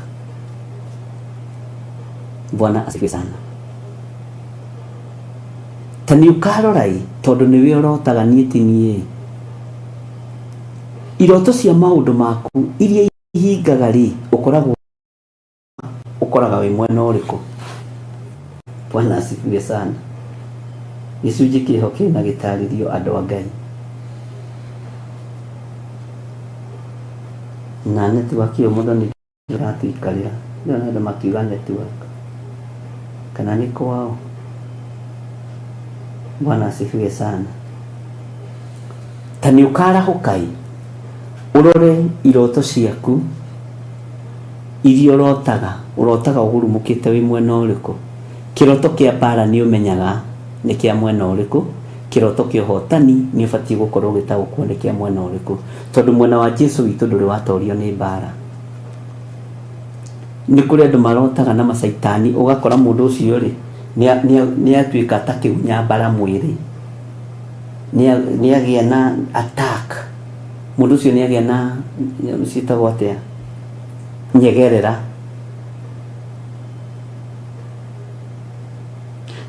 Bwana asifiwe sana. Ta nĩ ũkarora tondũ nĩwe ũrotaga niĩ ti niĩ. Iroto cia maũndũ maku iria ihingaga ũkoraga wĩ mwena ũrĩkũ. Bwana asifiwe sana. Gĩcunjĩ kĩho kĩna gĩtarĩrio andũ a Ngai. Na netiwaki mũndũ nĩ ĩratũikarĩra. Ndio andũ makiuga netiwaki kana nĩ kwao. Bwana asifiwe sana. Ta nĩ ũkarahũka ũrore iroto ciaku iria ũrotaga ũgurumũkĩte wĩ mwena ũrĩkũ. Kĩroto kĩa mbara nĩ ũmenyaga nĩ kĩa mwena ũrĩkũ. Kĩroto kĩa ũhotani nĩ ũbatiĩ gũkorwo gĩtaũkwo nĩ kĩa mwena ũrĩkũ, tondũ mwena wa Jesu witũ ndũrĩ watorio nĩ mbara. Nĩ kũrĩ andũ marotaga na macaitani, ũgakora mũndũ ũcio rĩ nĩ atuĩka ta kĩgunya mbara mwĩrĩ, nĩ agĩa na attack. Mũndũ ũcio nĩ agĩa na ciĩtagwo atĩa, nyegerera,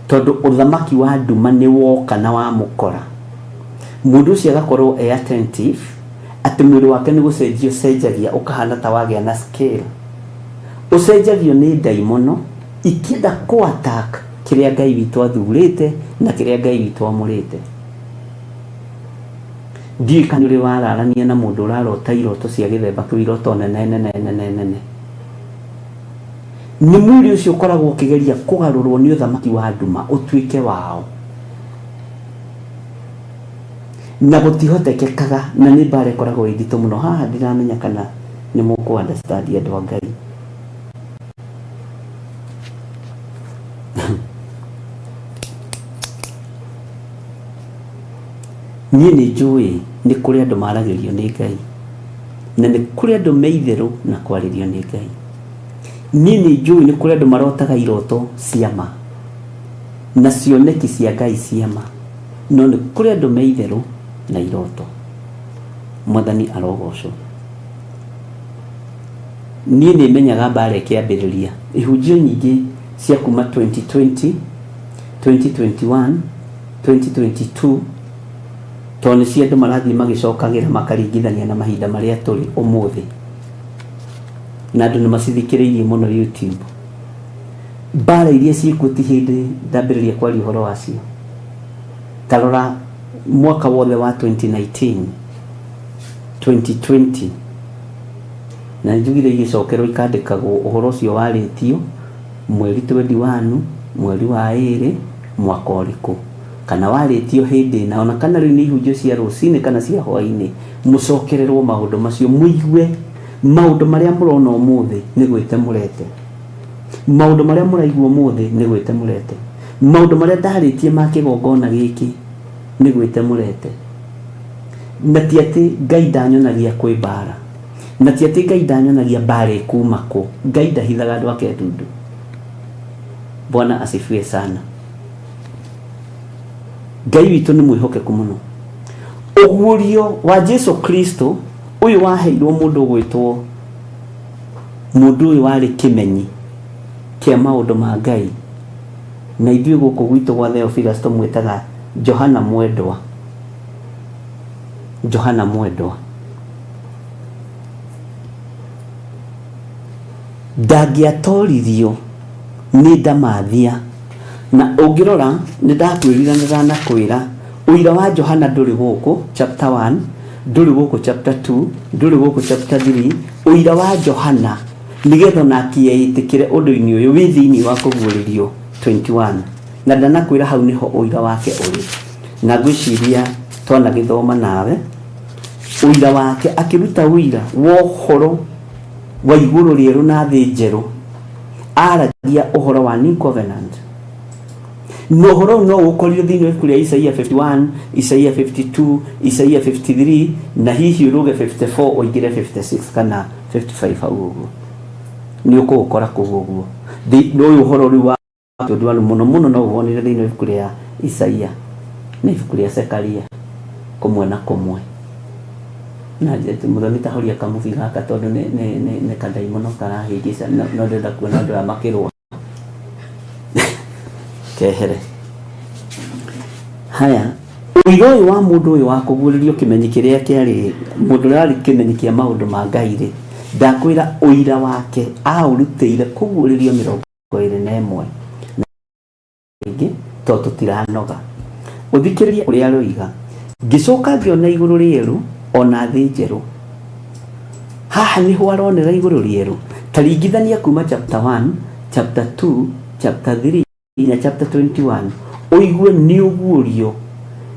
tondũ ũthamaki wa nduma nĩ woka na wa mũkora. Mũndũ ũcio agakorwo attentive atĩ mwĩrĩ wake nĩ gũcenjio cenjagia ũkahana ta wagĩa na scale. Ũcenjagio nĩ ndaimono ikĩenda kũ-attack kĩrĩa Ngai witũ athurĩte na kĩrĩa Ngai witũ amũrĩte. Ndiũĩ kana nĩ wararania na mũndũ ũrarota iroto cia gĩthemba kĩu, iroto nene. nĩ mwĩrĩ ũcio ũkoragwo ũkĩgeria kũgarũrwo nĩ ũthamaki wa nduma ũtuĩke wao, na gũtihotekekaga, na nĩ mbara ĩkoragwo ĩnditũ mũno. Haha ndiramenya kana nĩ mũkũ understand andũ a Ngai. Niĩ nĩ njũĩ nĩ kũrĩ andũ maragĩrio nĩ Ngai, na nĩ kũrĩ andũ meitherũ na kwarĩrio nĩ Ngai. Niĩ nĩ njũĩ nĩ kũrĩ andũ marotaga iroto cia ma na cioneki cia Ngai cia ma, no nĩ kũrĩ andũ meitherũ na iroto. Mwathani arogocwo. Niĩ nĩ menyaga mbara ĩkĩambĩrĩria, ihunjio nyingĩ cia kuma 2020, 2021, 2022 tondũ nĩ cia andũ marathiĩ magĩcokagĩra makaringithania na mahinda marĩa tũrĩ ũmũthĩ, na andũ nĩ macithikĩrĩirie mũno YouTube. Mbara iria ciĩkuo ti hĩndĩ ndambĩrĩria kwaria ũhoro wacio. Ta rora mwaka wothe wa 2019, 2020, na njugire igĩcokerwo ikandĩkagwo ũhoro ũcio warĩtio mweri 21 mweri wa 2 mwaka ũrĩkũ, kana warĩtio hĩndĩ na ona kana rĩu nĩ ihunjio cia rũcinĩ kana cia hwainĩ, mũcokererwo maũndũ macio, mũigue maũndũ marĩa mũrona ũmũthĩ nĩ gwĩte mũrete, maũndũ marĩa mũraigua ũmũthĩ nĩ gwĩte mũrete, maũndũ marĩa ndarĩtie ma kĩgongona gĩkĩ nĩ gwĩte mũrete. Na ti atĩ Ngai ndanyonagia kwĩ mbara, na ti atĩ Ngai ndanyonagia mbara ĩkuma kũ. Ngai ndahithaga andũ ake ndundu. Bwana asifiwe sana. Ngai witũ nĩ mwĩhokeku mũno. Ũguũrio wa Jesu Kristo ũyũ waheirwo mũndũ gwĩtwo, mũndũ ũyũ warĩ kĩmenyi kĩa maũndũ ma Ngai, na ithuĩ gũkũ gwitũ gwa Theophilus tũmwĩtaga Johana Mwendwa. Johana Mwendwa ndangĩatoririo nĩ ndamathia, na ũngĩrora nĩ ndakwĩrira nĩ ndanakwĩra ũira wa Johana ndũrĩ gũkũ chapter 1, ndũrĩ gũkũ chapter 2, ndũrĩ gũkũ chapter 3. Ũira wa Johana nĩgetha nakĩetĩkĩre ũndũ-inĩ ũyũ wĩ thĩinĩ wa kũguũrĩrio 21, na ndanakwĩra hau nĩho ũira wake ũrĩ. Na ngwĩciria twanagĩthoma nawe ũira wake, akĩruta ũira wa ũhoro wa igũrũ rĩerũ na thĩ njerũ, aragia ũhoro wa New Covenant. No ũhoro no ũkorio thĩinĩ wa ibuku rĩa Isaia 51, Isaia 52, Isaia 53, na hihi ũrũge 54 ũingĩre 56 kana 55 hau ũguo. Nĩ ũkũũkora kũu ũguo. Ũyũ ũhoro rĩu wa kĩũndũano mũno mũno no ũwonire thĩinĩ wa ibuku rĩa Isaia na ibuku rĩa Zekaria kũmwe na kũmwe. Na mũthoni tahoria kamubi gaka tondũ nĩ kandaimono karahĩngĩca, no ndenda kuona andũ aya makĩrũa kehere. Haya, ũira ũyũ wa mũndũ ũyũ wa kũguũrĩrio kĩmenyi kĩrĩa kĩarĩ mũndũ ũrĩa warĩ kĩmenyi kĩa maũndũ ma Ngai rĩ, ndakwĩra ũira wake aũrutĩire kũguũrĩrio 21 na rĩngĩ tondũ tũtiranoga. Ũthikĩrĩrie ũrĩa aroiga, ngĩcoka ngĩona igũrũ rĩerũ ona thĩ njerũ. Haha nĩho aronera igũrũ rĩerũ. Ta ringithania kuma chapter 1, chapter 2, chapter 3 na chapter 21. Ũigue nĩ ũguũrio,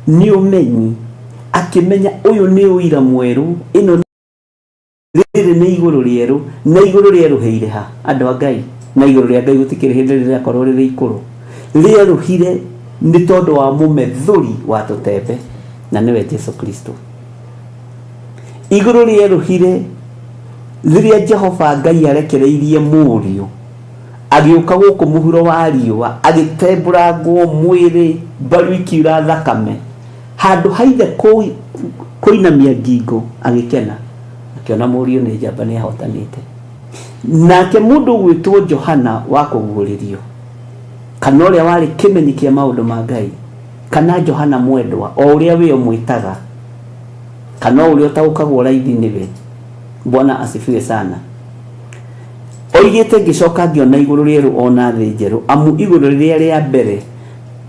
nĩ ũmenyi, akĩmenya ũyũ nĩ ũira mwerũ, ĩno rĩrĩ nĩ igũrũ rĩerũ, na igũrũ rĩerũ heire ha andũ a Ngai, na igũrũ rĩa Ngai gũtikĩrĩ hĩndĩ rĩrĩa korwo rĩrĩ ikũrũ. Rĩerũhire nĩ tondũ wa mũmethũri wa tũtembe, na nĩwe Jesu Kristo. Igũrũ rĩerũhire rĩrĩa Jehova Ngai arekereirie mũriũ agĩũka gũkũ mũhuro wa riũa, agĩtembũrangwo mwĩrĩ, mbaru ikiura thakame, handũ haithe kũinamia ngingo agĩkena, akĩona mũriũ nĩ njamba nĩ ahotanĩte. Nake mũndũ gwĩtwo Johana wa kũguũrĩrio, kana ũrĩa warĩ kĩmenyi kĩa maũndũ ma Ngai, kana Johana Mwendwa o ũrĩa we ũmwĩtaga, kana ũrĩa ũtaũkagwo raithi nĩwe. Bwana asifiwe sana. Oigĩte ngĩcoka ngĩona igũrũ rĩerũ ona thĩ njerũ, amu igũrũ rĩrĩa rĩa mbere,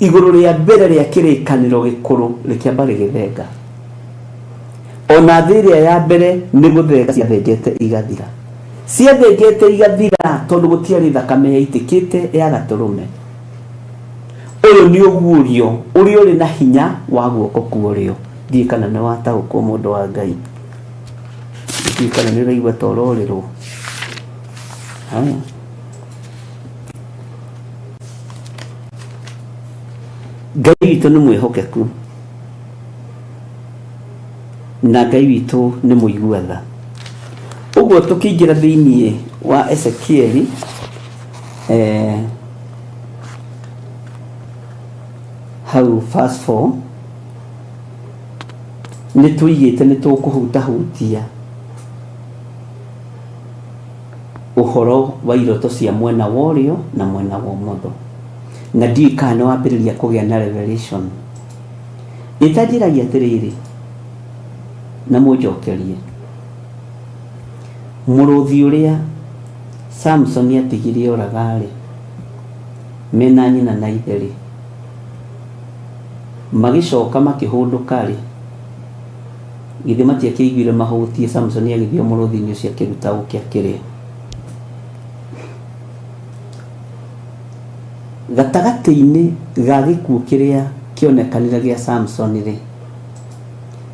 igũrũ rĩa mbere rĩa kĩrĩkanĩro gĩkũrũ rĩkĩamba rĩgĩthenga, ona thĩ ĩrĩa ya mbere nĩ gũthenga ciathengete igathira. ciathengete igathira tondu gutiari thakame yaitikite ya gaturume. Uyu ni ugurio uri uri na hinya wa guoko kuorio. Ndi kana ni wataũkwo mundu wa Ngai. Ndi kana ni raigua tororero. Haya. Ngai witũ nĩ mwĩhokeku na Ngai witũ nĩ mũigua tha. Ũguo tũkĩingĩra thĩinĩ wa Ezekieli hau verse 4 nĩ tũigĩte nĩ tũkũhutahutia ũhoro wa iroto cia mwena wa ũrĩo na mwena wa ũmotho, na ndiũĩ kana nĩ wambĩrĩria kũgĩa na revelation. Ĩtanjĩragia atĩrĩrĩ na mũnjokerie, mũrũthi ũrĩa Samson atigire oraga-rĩ, mena nyina na ithe-rĩ, magĩcoka makĩhũndũka-rĩ, githĩ matiakĩiguire mahutie Samson agĩthiĩ mũrũthi-inĩ ũcio akĩruta ũkĩ akĩrĩa. Gatagatĩ-inĩ ga gĩkuũ kĩrĩa kĩonekanire gĩa Samson-rĩ,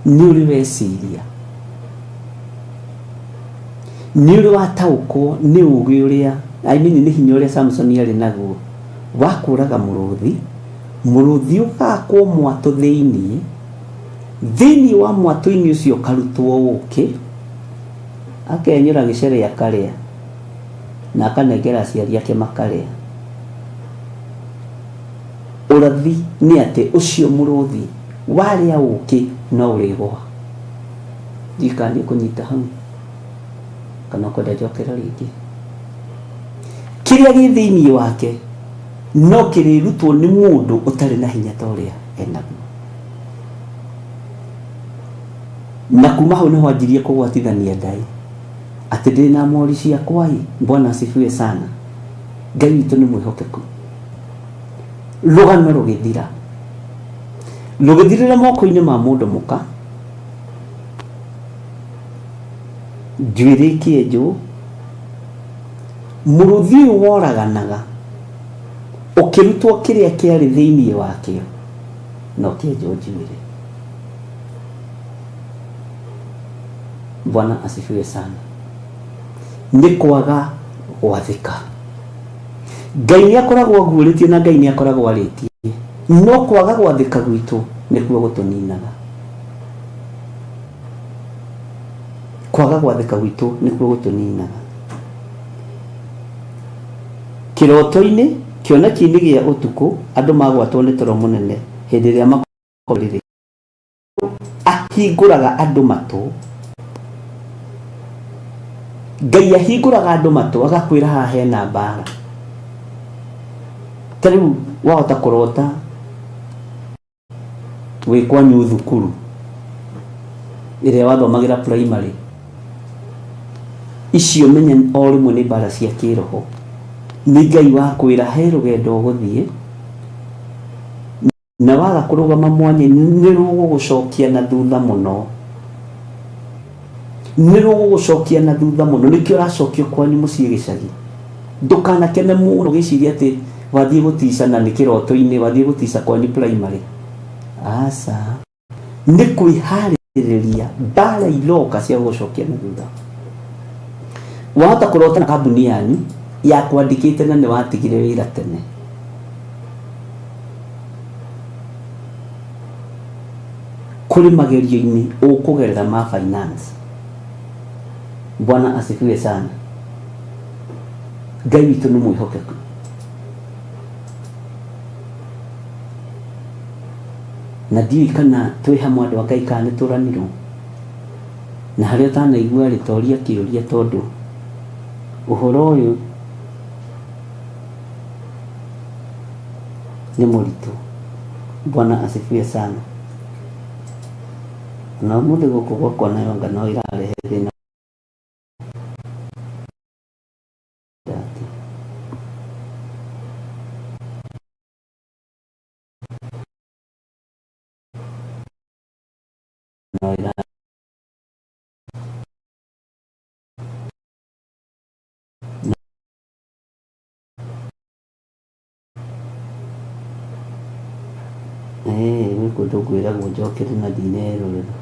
nĩ ũrĩ weciria, nĩ ũrĩ wataũkwo nĩ ũgĩ ũrĩa nĩ hinya ũrĩa Samson arĩ naguo wa kũraga mũrũthi. Mũrũthi ũgakwo mwatũ thĩinĩ wa mwatũ-inĩ ũcio karutwo ũkĩ, akenyũra gĩcere akarĩa na akanengera aciari ake makarĩa. Ũrathi nĩ atĩ ũcio mũrũthi warĩa ũkĩ no ũrĩgwa. Ndikani kũnyita hau kana kwenda njokera rĩngĩ. Kĩrĩa gĩ thĩinĩ wake no kĩrĩrutwo nĩ mũndũ ũtarĩ na hinya ta ũrĩa enaguo. Na kuma hau nĩho anjirie kũgwatithania Ngai atĩ ndĩ na mori ciakwa-ĩ, Bwana asifiwe sana. Ngai witũ nĩ mwĩhokeku. Rũgano rũgĩthirĩra moko-inĩ ma mũndũ mũka, njuĩrĩ kĩenjũ, mũrũthi ũyũ woraganaga ũkĩrutwo kĩrĩa kĩarĩ thĩinĩ wakĩo no kĩenjwo njuĩrĩ. Bwana asifiwe sana. Nĩ kwaga gwathĩka. Ngai nĩ akoragwo aguũrĩtie na Ngai nĩ akoragwo arĩtie, no kwaga gwathĩka gwitũ nĩkuo gũtũninaga. Kwaga gwathĩka gwitũ nĩkuo gũtũninaga. Kĩroto-inĩ kĩoneki-inĩ gĩa ũtukũ andũ magwatwo nĩ toro mũnene hĩndĩ ĩrĩa makorĩrĩ ahingũraga andũ matũ. Ngai ahingũraga andũ matũ agakwĩra haha hena mbara. Ta rĩu wahota kũrota wĩ kwanyu thukuru ĩrĩa wathomagĩra primary, icio menye o rĩmwe nĩ mbara cia kĩroho. Nĩ Ngai wakwĩra he rũgendo ũgũthiĩ, na waga kũrũgama mwanya-inĩ nĩ rũgũgũcokia na thutha mũno. Nĩ rũgũgũcokia na thutha mũno, nĩkĩo ũracokio kwanyu mũciĩ gĩcagi. Ndũkanakene mũno gĩciria atĩ wathiĩ gũticana nĩ kĩroto-inĩ, wathiĩ gũtica kwanyu primary. Aca, nĩ kwĩharĩrĩria mbara iroka cia gũgũcokia na thutha. Wahota kũrota na kambuni yanyu yakwandĩkĩte na nĩ watigire wĩra tene, kũrĩ magerio-inĩ ũkũgerera ma finance. Bwana asifiwe sana. Ngai witũ nĩ mwĩhokeku. Na ndiũĩ kana twĩ hamwe andũ a Ngai kana nĩ tũranirwo, na harĩa ũtanaigua rĩ toria kĩũria, tondũ ũhoro ũyũ nĩ mũritũ. Bwana asifiwe sana. Na mũndũ gũkũ gwakwa nayo ngano irarehe thĩna. No, nĩ kũndũ ngwĩragwo njokere na ndinerorera.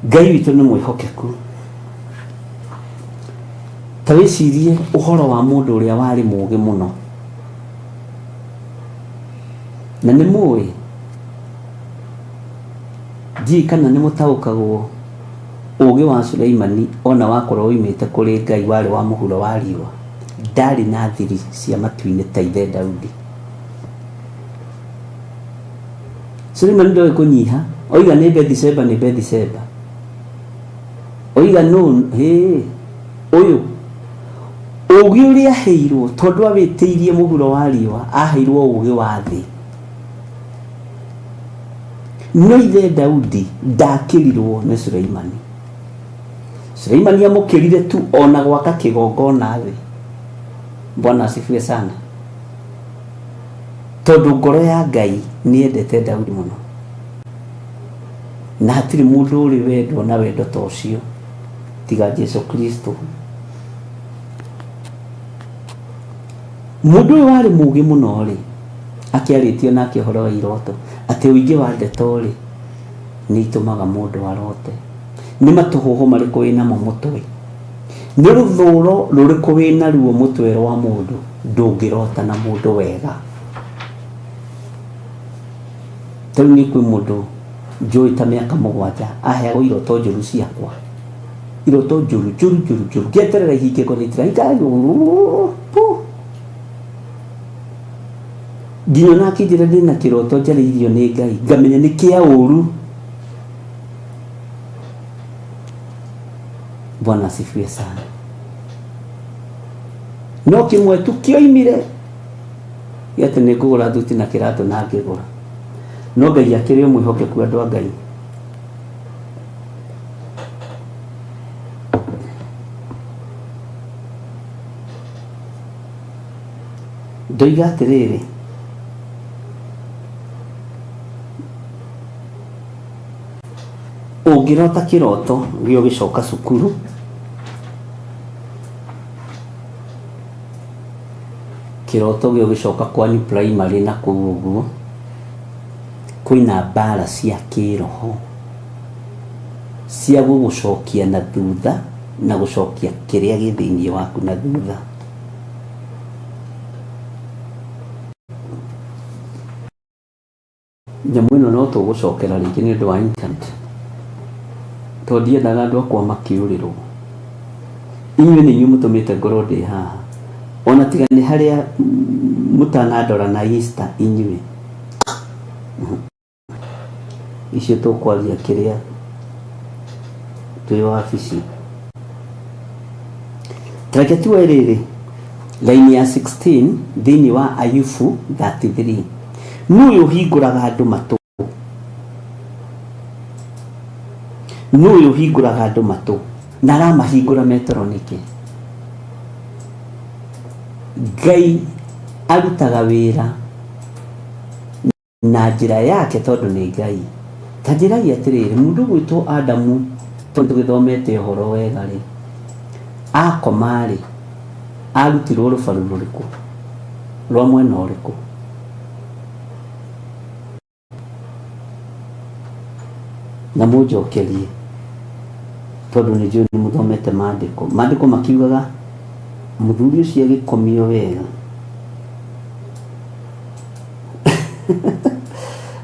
Ngai witũ nĩ mwĩhokeku. Ta wĩcirie ũhoro wa mũndũ ũrĩa warĩ mũũgĩ mũno, na nĩ mũĩ njii kana nĩ mũtaũkagwo ũũgĩ wa Suleimani ona wakorwo oimĩte kũrĩ Ngai warĩ wa mũhuro wa riũa. Ndarĩ na thiri cia matu-inĩ ta ithe Daudi. Suleimani ndoĩ kũnyiha, oiga nĩ Bethisheba nĩ Bethisheba, oiga no ũyũ ũũgĩ ũrĩa aheirwo tondũ awĩtĩirie mũhuro wa riũa, aheirwo ũũgĩ wa thĩ. No ithe Daudi ndakĩrirwo nĩ Suleimani. Suleimani amũkĩrire tu ona gwaka kĩgongona thĩ. Bwana asifiwe sana. Tondũ ngoro ya Ngai nĩ endete Daudi mũno, na hatirĩ mũndũ ũrĩ wendo na wendo ta ũcio tiga Jesu Kristo. Mũndũ ũyũ warĩ mũũgĩ mũno rĩ, akĩarĩtio nake ũhoro wa iroto atĩ ũingĩ wa ndeto rĩ nĩ itũmaga mũndũ arote. Nĩ matũhũhũ marĩkũ wĩnamo mũtwe, nĩ rũthũũro rũrĩkũ wĩna ruo mũtwe wa mũndũ ndũngĩrota na mũndũ wega. Tondũ nĩ kwĩ mũndũ njũĩ ta mĩaka 7 aheagwo iroto njũru ciakwa, iroto njũru ngĩeterera ihinge kũnyitĩra nginya nake njĩra ndĩna kĩroto njarĩirio nĩ Ngai ngamenya nĩ kĩa ũũru. Bwana asifiwe sana. No kĩmwe tu kĩoimire gĩatĩ nĩ ngũgũra thuti na kĩratũ na ngĩgũra. No Ngai akĩrĩ o mwĩhokeku andũ a Ngai. Ndoiga atĩrĩrĩ, ũngĩrota kĩroto gĩo gĩcoka cukuru, kĩroto gĩo gĩcoka kwanyu primary na kũu ũguo, kwĩna mbara cia kĩroho cia gũgũcokia na thutha na gũcokia kĩrĩa gĩ thĩinĩ waku na thutha. Nyamũ ĩno no tũgũcokera rĩngĩ nĩ ũndũ wa internet, tondũ ndiendaga andũ akwa makĩũrĩrwo. Inyuĩ nĩ inyuĩ mũtũmĩte ngoro ndĩ haha, ona tiga nĩ harĩa mũtanandora na Easter inyuĩ. Icio tũkwaria kĩrĩa twĩ wabici. Tareke tuwe rĩrĩ laini ya 16 thĩinĩ wa Ayubu 33. Nũyũ hingũraga andũ matũ, nũyũ hingũraga andũ matũ na aramahingũra metoro nĩkĩ? Ngai arutaga wĩra na njĩra yake tondũ nĩ Ngai. Ta njĩragia atĩrĩrĩ, mũndũ gwĩtwo Adamu tondũ gĩthomete ũhoro wega rĩ, akoma rĩ, arutirwo rũbaru rũrĩkũ? Rwa mwena ũrĩkũ? Na mũnjokerie tondũ nĩ njũĩ nĩ mũthomete maandĩko. Maandĩko makiugaga mũthuri ũcio agĩkomio wega.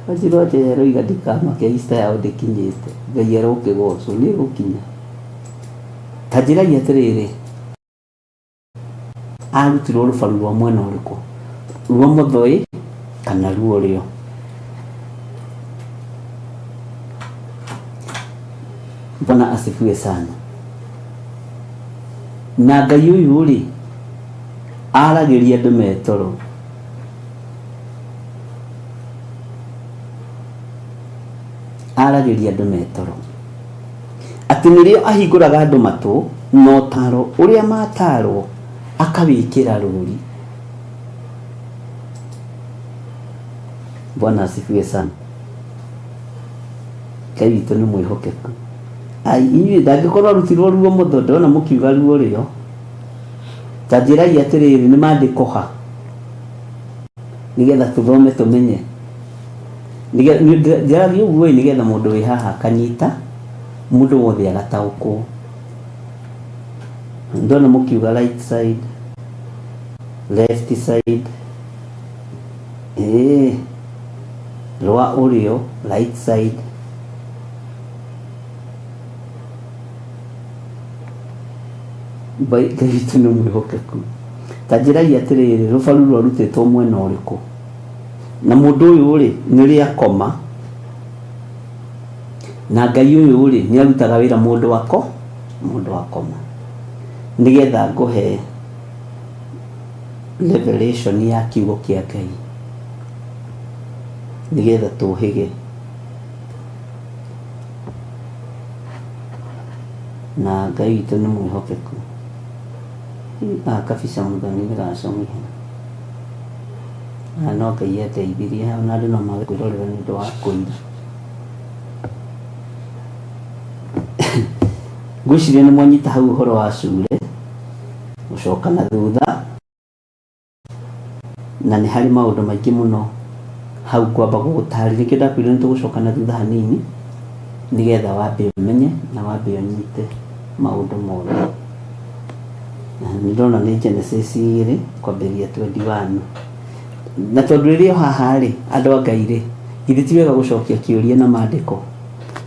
Wajirwo atĩ aroiga ndikamake Easter yao ndĩkinyĩte. Ngai arokĩgocwo nĩ gũkinya. Ta njĩragia atĩrĩrĩ, arutirwo rũbaru rwa mwena ũrĩkũ? Rwa mũthoi kana ruo rĩo? Bwana asifiwe sana. Na Ngai ũyũ rĩ aragĩria andũ metoro. Aragĩria andũ metoro atĩ nĩrĩo ahingũraga andũ matũ na ũtaro ũrĩa matarwo akawĩkĩra rũri. Bwana asifiwe sana. Ngai witũ nĩ mwĩhokeku. Inyuĩ ndangĩkorwo arutirwo ruo mũtho ndona mũkiuga ruo rĩo. Ta njĩragia atĩrĩrĩ, nĩ maandĩko ha nigetha tuthome tumenye njaragia uguo nigetha mundu wi haha kanyita mundu wothe agataukwo. Ndona mukiuga right side, left side, rwa urio, right side, Ngai witũ nĩ mwĩhokeku. Ta njĩragia atĩrĩrĩ, rũbaru rwarutĩtwo mwena ũrĩkũ? Na mũndũ ũyũ rĩ nĩ rĩa koma, na Ngai ũyũ rĩ nĩ arutaga wĩra mũndũ wa koma, nigetha ngũhe revelation ya kiugo kĩa Ngai, nigetha tũhĩge na Ngai witũ nĩ mwĩhokeku. Kabisa mũthoni nĩracomire na no Ngai ateithirie, ona andũ no mage kwĩrorera nĩ ũndũ wa kũira. Ngwĩciria nĩ mwanyita hau ũhoro wa cure gũcoka na thutha, na nĩ harĩ maũndũ maingĩ mũno hau kwamba gũgũtarĩria. Nĩkĩo ndakwĩrire nĩ tũgũcoka na thutha hanini nigetha wambe ũmenye na wambe ũnyite maũndũ mothe. Nĩ ndona nĩ Genesis 2 kwambĩrĩria 21, na tondũ rĩrĩa haha rĩ andũ a Ngai rĩ githĩ ti wega gũcokia kĩũria na maandĩko,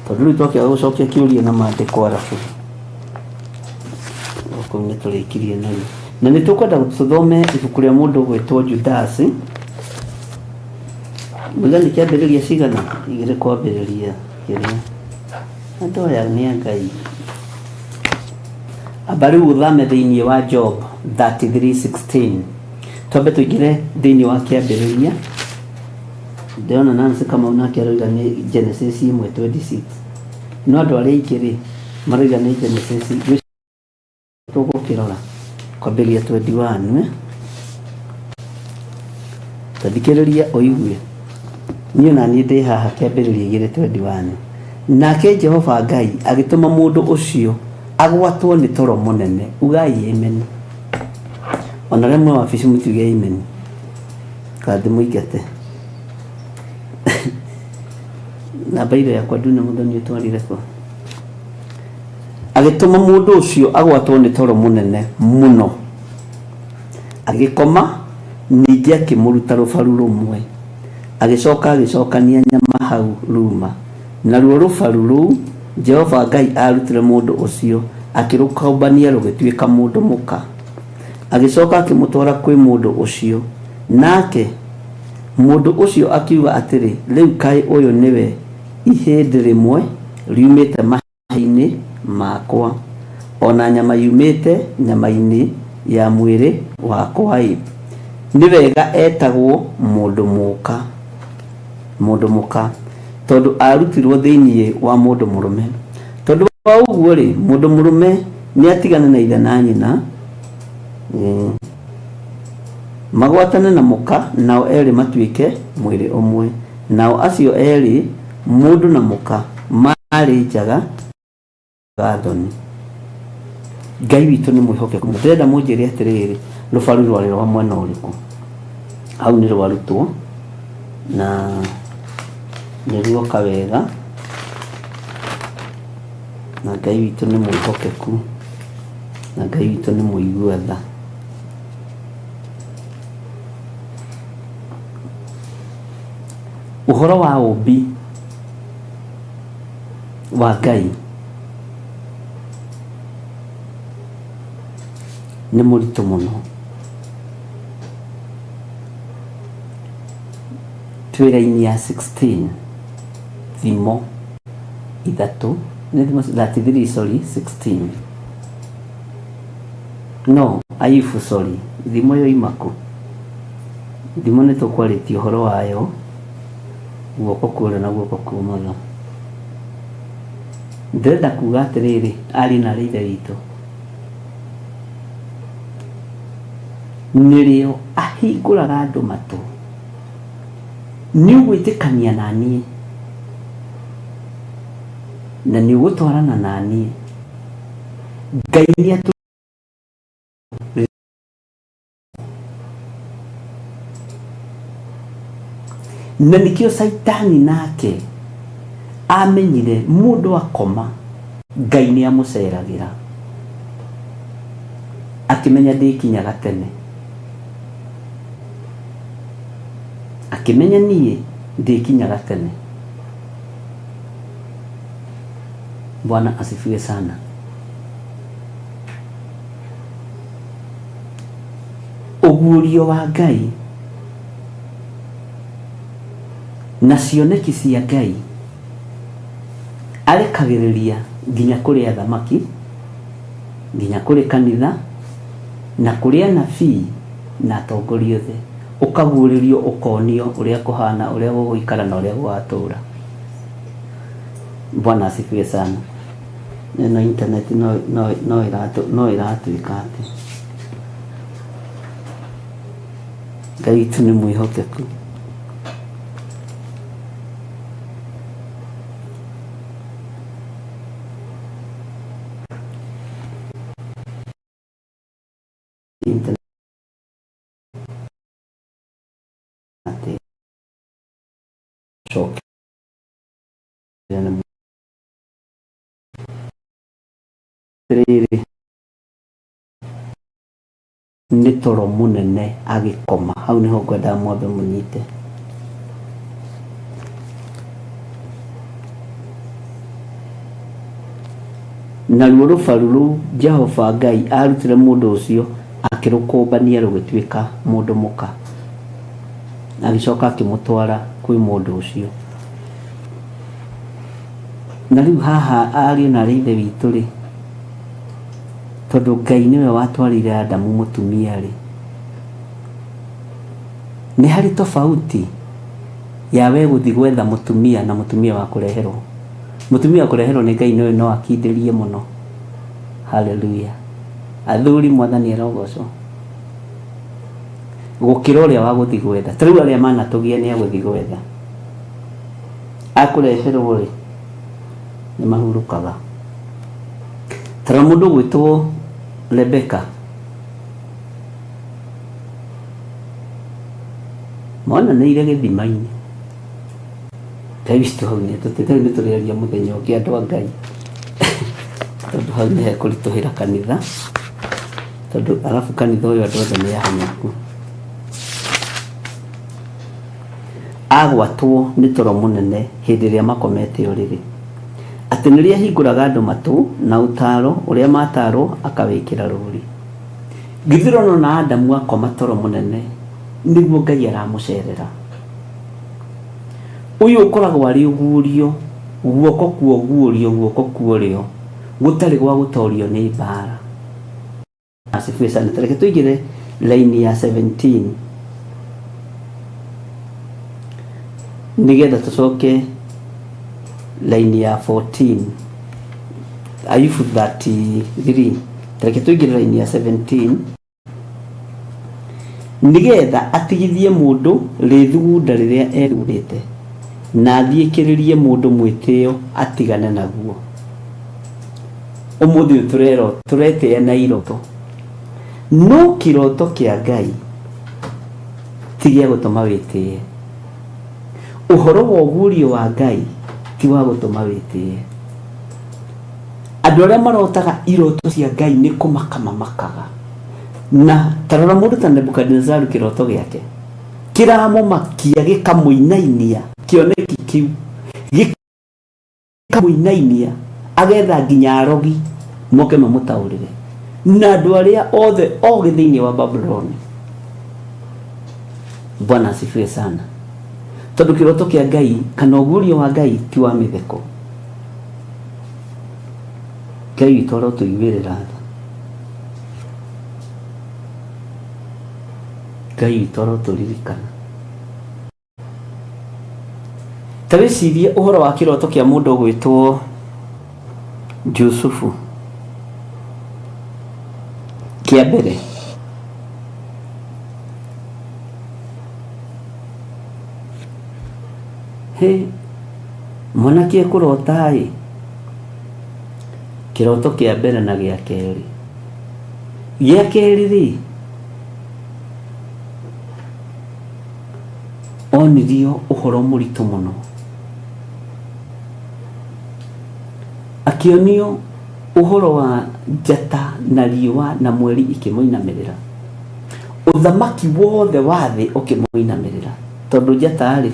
tondũ rĩu twakĩaga gũcokia kĩũria na maandĩko arabu kũu nĩ tũrĩkirie narĩo. Na nĩ tũkwenda tũthome ibuku rĩa mũndũ gwĩtwo Judas. Mũthenya kĩambĩrĩria cigana igĩrĩ kwambĩrĩria kĩrĩa andũ aya nĩ a Ngai. Amba rĩu ũthame thĩinĩ wa Job 33:16. Twambe tũingĩre thĩinĩ wa kĩambĩrĩria. Ndĩrona Nancy Kamau nake aroiga nĩ Genesis 1:26. No andũ arĩa aingĩ rĩ maroiga nĩ Genesis tũgũkĩrora kwambĩrĩria 21. Tathikĩrĩria ũigue. Niĩ na niĩ ndĩ haha kĩambĩrĩria 2:21. Nake Jehova Ngai agĩtũma mũndũ ũcio agwatwo nĩ toro mũnene. Ugai amen. Ona rĩmwe wabici mũtiuge amen. Kathi mũingate. Na bairo yakwa ndune mũthoni ũtwarire kũ. Agĩtũma mũndũ ũcio agwatwo nĩ toro mũnene mũno. Agĩkoma ningĩ akĩmũruta rũbaru rũmwe. Agĩcokania nyama hau ruma. Naruo rũbaru rũu Jehova Ngai arutire mũndũ ũcio akĩrũkambania rũgĩtuĩka mũndũ mũka. Agĩcoka akĩmũtwara kwĩ mũndũ ũcio, nake mũndũ ũcio akiuga atĩrĩ, rĩu kaĩ ũyũ nĩwe ihĩndĩ rĩmwe riumĩte mahiũ-inĩ makwa, ona nyama yumĩte nyama-inĩ ya mwĩrĩ wakwa. Nĩ wega etagwo mũndũ mũka, tondũ arutirwo thĩinĩ wa mũndũ mũrũme. Tondũ wa ũguo rĩ mũndũ mũrũme nĩ atigana na ithe na nyina, magwatane na mũka, nao erĩ matuĩke mwĩrĩ ũmwe. Nao acio erĩ mũndũ na mũka marĩ njaga gathoni. Ngai witũ nĩ mwĩhokeku. Ndĩrenda mũnjĩre atĩrĩrĩ, rũbaru rwarĩ rwa mwena ũrĩkũ? Hau nĩ rwarutwo na nĩruoka wega, na Ngai witũ nĩ mwĩhokeku, na Ngai witũ nĩ mũigua tha. Ũhoro wa ũmbi wa Ngai nĩ mũritũ mũno. Twĩ raini ya 16 thimo ithatũ, nĩ thimo 33 sorry 16. No Ayubu sorry, thimo yo imaku. Thimo nĩ tũkwarĩtie ũhoro wayo guoko kũrĩa na guoko kũmotho. Ndĩrenda kuga atĩrĩrĩ, arĩ na ithe witũ nĩrĩo ahingũraga andũ matũ. Nĩ ũgwĩtĩkania na niĩ na nĩ ũgũtwarana na niĩ. Ngai nĩ na nikio Saitani nake amenyire mundu akoma Ngai ni amuceragira akimenya ndikinyaga tene, akimenya niĩ ndikinyaga tene. Bwana asifiwe sana. Ugurio wa Ngai na cioneki cia Ngai arekagĩrĩria nginya kũrĩ athamaki, nginya kũrĩ kanitha, na kũrĩ anabii na atongoria othe, ũkaguũrĩrio ũkonio ũrĩa kũhana, ũrĩa gũgũikara na ũrĩa gũgatũũra. Bwana asifiwe sana. Neno internet no iratuĩka atĩ Ngai witũ nĩ mwĩhokeku. Rĩrĩ nĩ toro mũnene agĩkoma. Hau nĩho ngwenda mwambe mũnyite. Naruo rũbaru rũu Jehova Ngai arutire mũndũ ũcio akĩrũkũmbania rũgĩtuĩka mũndũ mũka, agĩcoka akĩmũtwara kwĩ mũndũ ũcio. Na rĩu haha ariũ na ithe witũ rĩ, tondũ Ngai nĩwe watwarire Adamu mũtumia rĩ, nĩ harĩ tofauti ya we gũthiĩ gwetha mũtumia na mũtumia wa kũreherwo. Mũtumia wa kũreherwo nĩ Ngai nĩwe no akindĩrie mũno. Haleluya. Athuri Mwathani arogocwo. Gũkĩra ũrĩa wa gũthiĩ gwetha. Ta rĩu arĩa manatũgia nĩ agũthiĩ gwetha, akũreherwo rĩ nĩ mahurũkaga. Tara mũndũ gwĩtwo Rebeka, monanĩire gĩthima-inĩ. Ngai witũ hau nĩ tũrĩaria mũthenya ũngĩ andũ a Ngai, tondũ hau nĩ hekũritũhĩra kanitha, tondũ arabu kanitha ũyũ andũ othe nĩ ahanyaku. Agwatwo nĩ toro mũnene hĩndĩ ĩrĩa makomete ũrĩrĩ, atĩ nĩrĩa hingũraga andũ matũ na ũtaro ũrĩa matarwo akawĩkĩra rũri. Githĩrono na Adamu akoma toro mũnene nĩguo Ngai aramũcerera. Ũyũ ũkoragwo arĩ ũguũrio, guoko kuo guũrio, guoko kuorio, gũtarĩ gwa gũtorio nĩ mbara. Asifiwe sana. Tareke tũigĩre laini ya 17 nĩgetha tũcoke laini ya 14. Ayubu 33. Tareke tũigĩre laini ya 17 nĩgetha atigithie mũndũ rĩthugunda rĩrĩa erurĩte na athiĩkĩrĩrie mũndũ mwĩtĩo atigane naguo. Ũmũthĩ tũretĩa na iroto, no kĩroto kĩa Ngai ti gĩa gũtũma wĩtĩe. Ũhoro wa ũguũrio wa Ngai ti wa gũtũma wĩtĩe. Andũ arĩa marotaga iroto cia Ngai nĩ kũmaka mamakaga. Na tarora mũndũ ta Nebukadnezaru kĩroto gĩake kĩramũmakia gĩkamũinainia, kĩoneki kĩu gĩkamũinainia, agetha nginya arogi moke mamũtaũrĩre, na andũ arĩa othe ogĩ thĩinĩ wa Babuloni. Bwana asifiwe sana. Tondũ kĩroto kĩa Ngai kana ũguũrio wa Ngai ti wa mĩtheko. Ngai witũ arotũiguĩrĩra tha. Ngai witũ arotũririkana. Ta wĩcirie ũhoro wa kĩroto kĩa mũndũ gwĩtwo Jusufu. Kĩa mbere, mwanake kũrota kĩroto kĩa mbere na gĩa kerĩ. Gĩa kerĩ rĩ, o onirio uhoro muritu muno, akionio uhoro wa njata na riũa na mweri ikimuinamirira, uthamaki wothe wa thĩ ukimuinamirira, tondu njata ri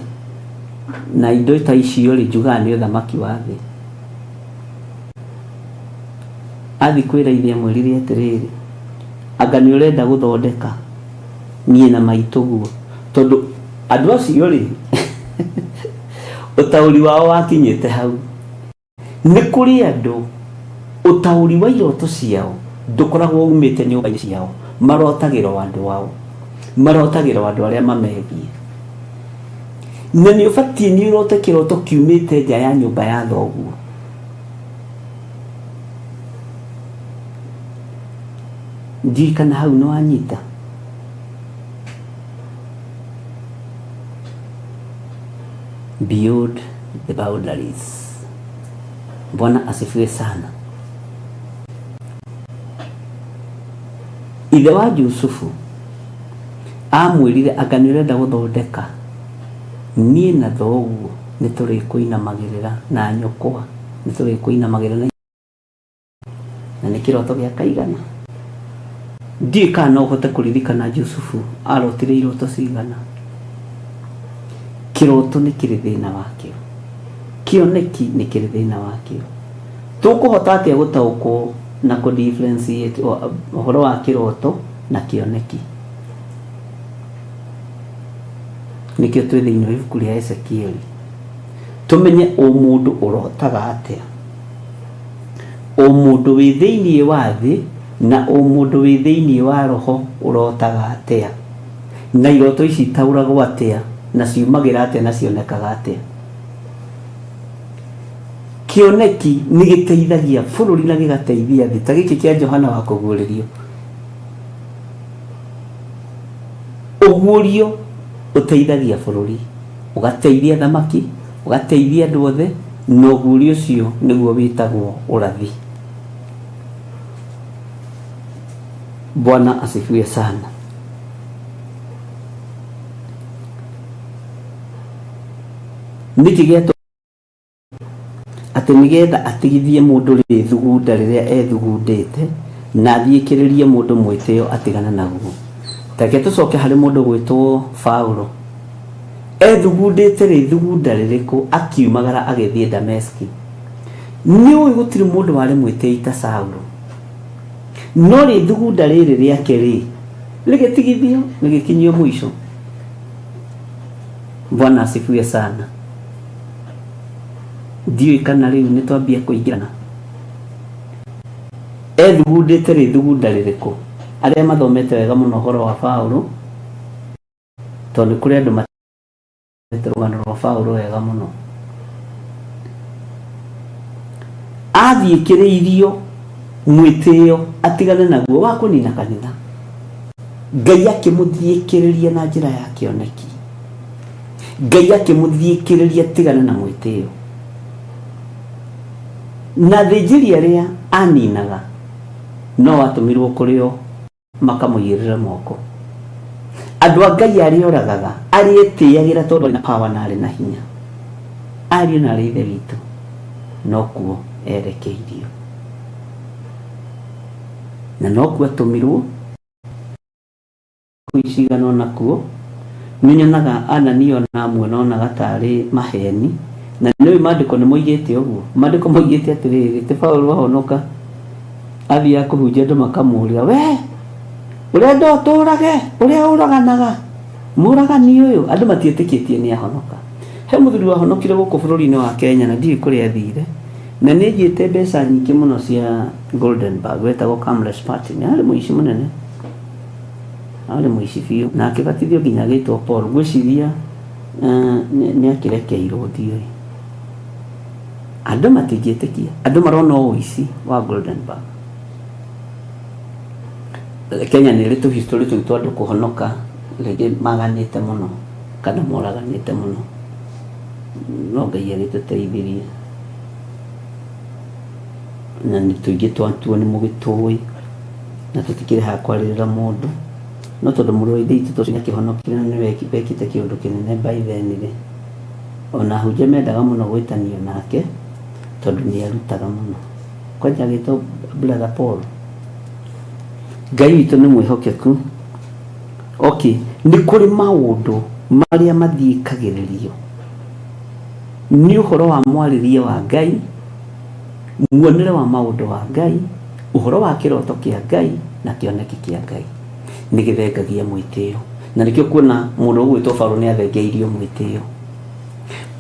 na indo ta icio ri njuga ni uthamaki wa thĩ. Athi kwiraithia mweri ri atiriri, anga ni urenda guthondeka nie na maituguo, tondu andu acio ri utauri wao wakinyite hau. Ni kuri andu utauri wa iroto ciao ndukoragwo umite nyumba ciao, marotagĩrwo andu wao, marotagĩrwo andu aria mamegie, na ni ubatie ni urote kiroto kiumite nja ya nyumba ya thoguo. Njikana hau no anyita. Beyond the boundaries. Bwana asifiwe sana. Ithe wa Yusufu amwirire anga ni urenda guthondeka nie na thoguo ni turi kuinamagirira na nyokwa, ni turi kuinamagirira na ni kiroto gya kaigana. Ndika no hote kuririkana Yusufu arotire iroto cigana. Kiroto ni kiri thina wakio, kioneki ni kiri thina wakio. Tukuhota atia gutaukwo na ku differentiate uhoro wa kiroto na kioneki. Nikio twi thiini wa ibuku ria Ezekieli tumenye o mundu urotaga atia, o mundu wi thiini wa thi na o mundu wi thiini wa roho urotaga atia, na iroto ici tauragwo atia na ciumagira atia na cionekaga atia. Kioneki ni giteithagia bururi na gigateithia thi, ta giki kia Johana wa kuguũrĩrio. Uguũrio uteithagia bururi, ugateithia thamaki, ugateithia andu othe, na uguũrio ucio niguo witagwo urathi. Bwana asifiwe sana. Nikigeto ati nigetha atigithie mundu ri thugunda riria ethugundite na thiikiririe mundu mwitio atigana naguo. Take tucoke hari mundu gwitwo Paulo ethugundite ri thugunda ririku akiumagara agithie Dameski. Ni uyu gutiri mundu wari mwitio ta Saulo, no ri thugunda riri riake ri rigetigithio rigikinyio mwisho. Bwana asifiwe sana. Ndiyo kana riu ni twambia kuingirana ethugundite ri thugunda ririku. Aria mathomete wega muno horo wa Paulo, tondu kuri andu matete rugano rwa Paulo wega muno, athiikiriirio mwitio atigane naguo wa kunina kanitha. Ngai akimuthiikiriria na njira ya kioneki, Ngai akimuthiikiriria atigane na mwitio, na thijiri aria aninaga no atumirwo kurio makamuigirira moko. Andu a Ngai aria oragaga aria etiagira tondu na power na ari na hinya, aria na ri ithe witu no kuo erekeirio, na no kuo atumirwo kuicigana nakuo. Ninyonaga Anania na amwe nonaga tari maheni, na niwe mandiko ni moigite uguo. Mandiko moigite atiriri ti Paulo wahonoka athia kuhunjia andu makamuria, we urenda uturage uria uraganaga muragani uyu. Andu matietikitie ni ahonoka. He muthuri wahonokire guku bururi-ini wa Kenya na ndii kuri athire, na ni njite mbeca nyingi muno cia Goldenberg wetagwo Camless Party. Ni ari muici munene, ari muici biu, na akibatithio nginya gitwo Paul. Gwiciria ni akirekeirwo thioi. Andu matingietikia, andu marona uici wa Goldenberg. Kenya ni ritu history tu andu kuhonoka rege maganite muno kana moraganite muno. No Ngai agituteithirie na ni tuingi twatuo ni mugitui na tutikire ha kwaririra mundu no tondu mũrũ ithe itũ tũcio nĩakĩhonokire na nĩwe wekĩte kĩũndũ kĩnene by then rĩ, ona hunjia mendaga mũno gwĩtanio nake tondũ nĩarutaga mũno. Kwanja agĩtwo Brother Paul. Ngai witũ nĩ mwĩhokeku. Okay, nĩ kũrĩ maũndũ marĩa mathiĩkagĩrĩrio nĩ ũhoro wa mwarĩrie wa Ngai, muonere wa maũndũ wa Ngai, ũhoro wa kĩroto kĩa Ngai na kĩoneki kĩa Ngai, nĩ gĩthengagia mwĩtĩo. Na nĩkĩo kuona mũndũ ũgwĩtwo Paulo nĩ athengeirio mwĩtĩo.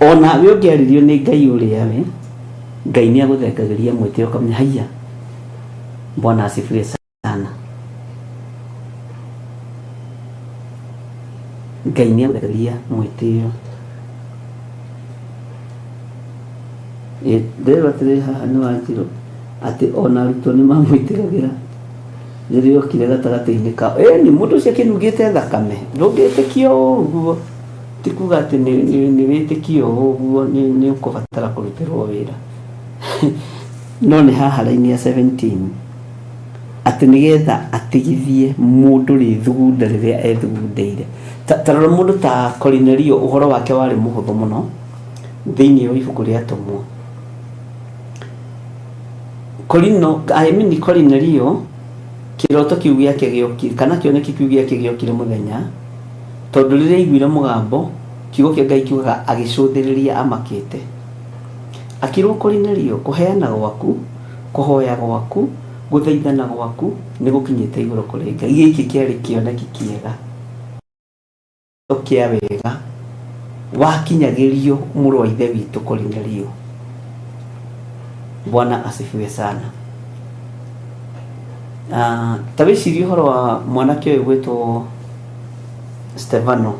Ona we ũngĩarĩrio nĩ Ngai ũrĩa we, Ngai nĩ agũthengagĩria mwĩtĩo, kamenya haiya, Bwana asifiwe sana. Ngai nĩ agũthengagĩria mwĩtĩo. Ndĩrerwo atĩrĩ haha nĩ Wanjirũ atĩ ona arutwo nĩ mamwĩtĩkagĩra rĩrĩa okire gatagatĩ-inĩ kao. Nĩ mũndũ ũcio akĩnungĩte thakame, ndũngĩtĩkio ũguo. Ti kuga atĩ nĩ wĩtĩkio ũguo nĩ ũkũbatara kũrutĩrwo wĩra. No nĩ haha raini ya 17 atĩ nĩgetha atigithie mũndũ rĩthugunda rĩrĩa ethugundeire. Ta rora mũndũ ta Kornelio, ũhoro wake warĩ mũhũthũ mũno thĩinĩ wa ibuku rĩa Atũmwo. Kornelio kĩroto kĩu gĩake gĩokire kana kĩoneki kĩu gĩake gĩokire mũthenya tondũ rĩrĩa aiguire mũgambo, kiugo kĩa Ngai kiugaga agĩcũthĩrĩria amakĩte. Akĩrwo Kornelio, kũheana gwaku, kũhoya gwaku, gũthaithana gwaku nĩ gũkinyĩte igũrũ kũrĩ Ngai. Gĩkĩ kĩarĩ kĩoneki kĩega kĩa wega wakinyagĩrio mũrũ wa ithe witũ Kornelio. Bwana asifiwe sana. Ta wĩcirie ũhoro wa mwanake ũyũ gwĩtwo Stefano.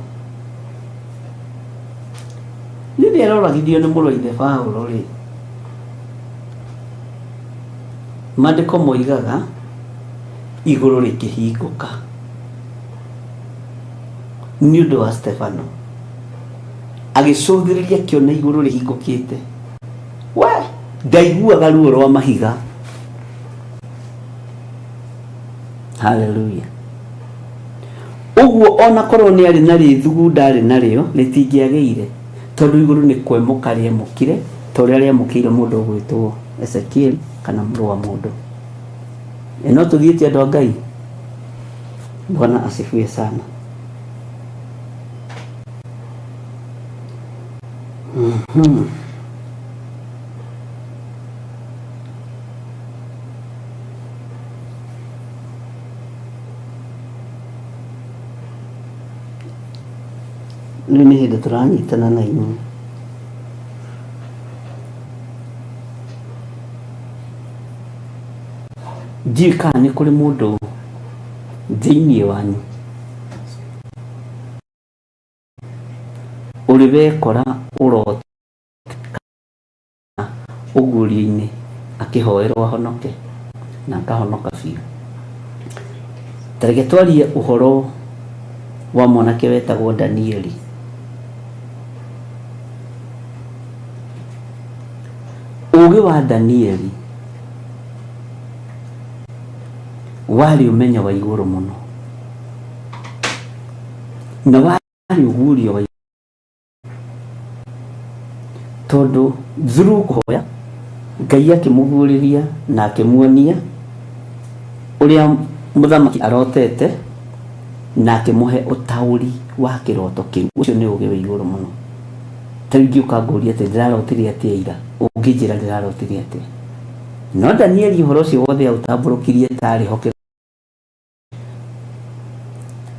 Rĩrĩa aroragithio nĩ mũrũ wa ithe Paulo rĩ, maandĩko moigaga igũrũ rĩkĩhingũka nĩ ũndũ wa Stefano. Agĩcũthĩrĩria kĩona igũrũ rĩhingũkĩte, we ndaiguaga ruo rwa mahiga. Haleluya. Ũguo ona korwo nĩ arĩ na rĩthugunda arĩ narĩo rĩtingĩagĩire, tondũ igũrũ nĩ kwemũka rĩemũkire ta ũrĩa rĩamũkĩire mũndũ ũgwĩtwo Ezekiel kana mũrũ wa mũndũ. No tũthiĩte andũ a Ngai. Bwana asifiwe sana. Rĩu nĩ hĩndĩ tũranyitana na inyuĩ. Ndiũĩ kana nĩ kũrĩ mũndũ thĩinĩ wanyu ũrĩ wekora ũrota ũguũrio-inĩ akĩhoerwo ahonoke na akahonoka biũ. Ta reke twarie ũhoro wa mwanake wetagwo Danieli. Ũũgĩ wa Danieli warĩ ũmenyo wa igũrũ mũno, na warĩ ũguũrio wa tondũ through kũhoya Ngai akĩmũguũrĩria na akĩmuonia ũrĩa mũthamaki arotete na akĩmũhe ũtaũri wa kĩroto kĩu. Ũcio nĩ ũũgĩ wa igũrũ mũno. Ta rĩngĩ ũkangũria atĩ ndĩrarotire atĩa ira, ũngĩnjĩra ndĩrarotire atĩa. No Danieli ũhoro ũcio wothe aũtambũrũkirie tarĩ ho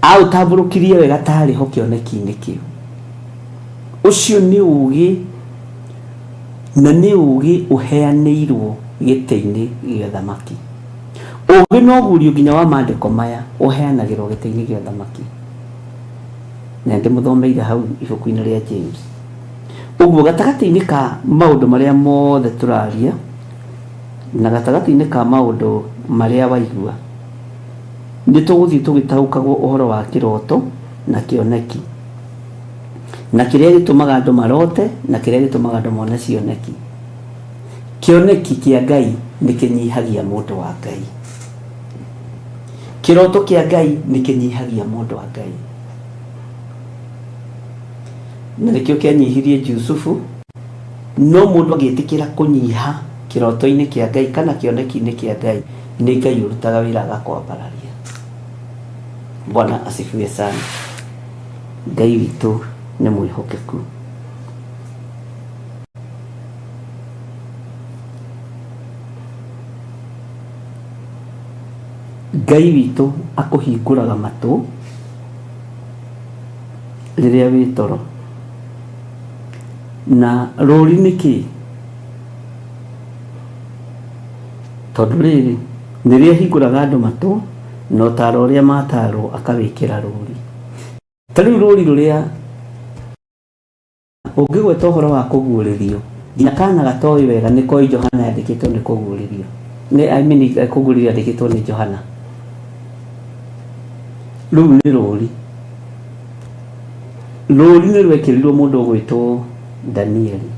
aũtambũrũkirie wega tarĩ ho kĩoneki-inĩ kĩu. Ũcio nĩ ũũgĩ, na nĩ ũũgĩ ũheanĩirwo gĩtĩ-inĩ gĩa ũthamaki. Ũũgĩ no guũrio nginya wa maandĩko maya ũheanagĩrwo gĩtĩ-inĩ gĩa ũthamaki. Na ndĩmũthomeire hau ibuku-inĩ rĩa James. Ũguo gatagatĩ-inĩ ka maũndũ marĩa mothe tũraria na gatagatĩ-inĩ ka maũndũ marĩa waigua, nĩ tũgũthiĩ tũgĩtaũkagwo ũhoro wa kĩroto na kĩoneki, na kĩrĩa gĩtũmaga andũ marote na kĩrĩa gĩtũmaga andũ mone cioneki. Kĩoneki kĩa Ngai nĩ kĩnyihagia mũndũ wa Ngai. kiroto kia Ngai nikinyihagia mundu wa Ngai. Na nikio kianyihirie Jusufu, no mundu agitikira kunyiha kiroto-ini kia Ngai kana kioneki-ini kia Ngai, ni Ngai urutaga wira agakwambararia. Bwana asifiwe sana. Ngai witu ni mwihokeku. Ngai witu akuhinguraga matu riria wi toro. Na rori niki tondu riri niria hinguraga andu matu no taro uria mataro akawikira rori. Tari rori ruria ungigweta uhoro wa kuguririo nginya kana gatoi wega niko Johana yandikitwo ni kuguririo. Ni kuguririo yandikitwo ni Johana. Riu ni rori ni rwekirirwo mundu ugwitwo Danieli.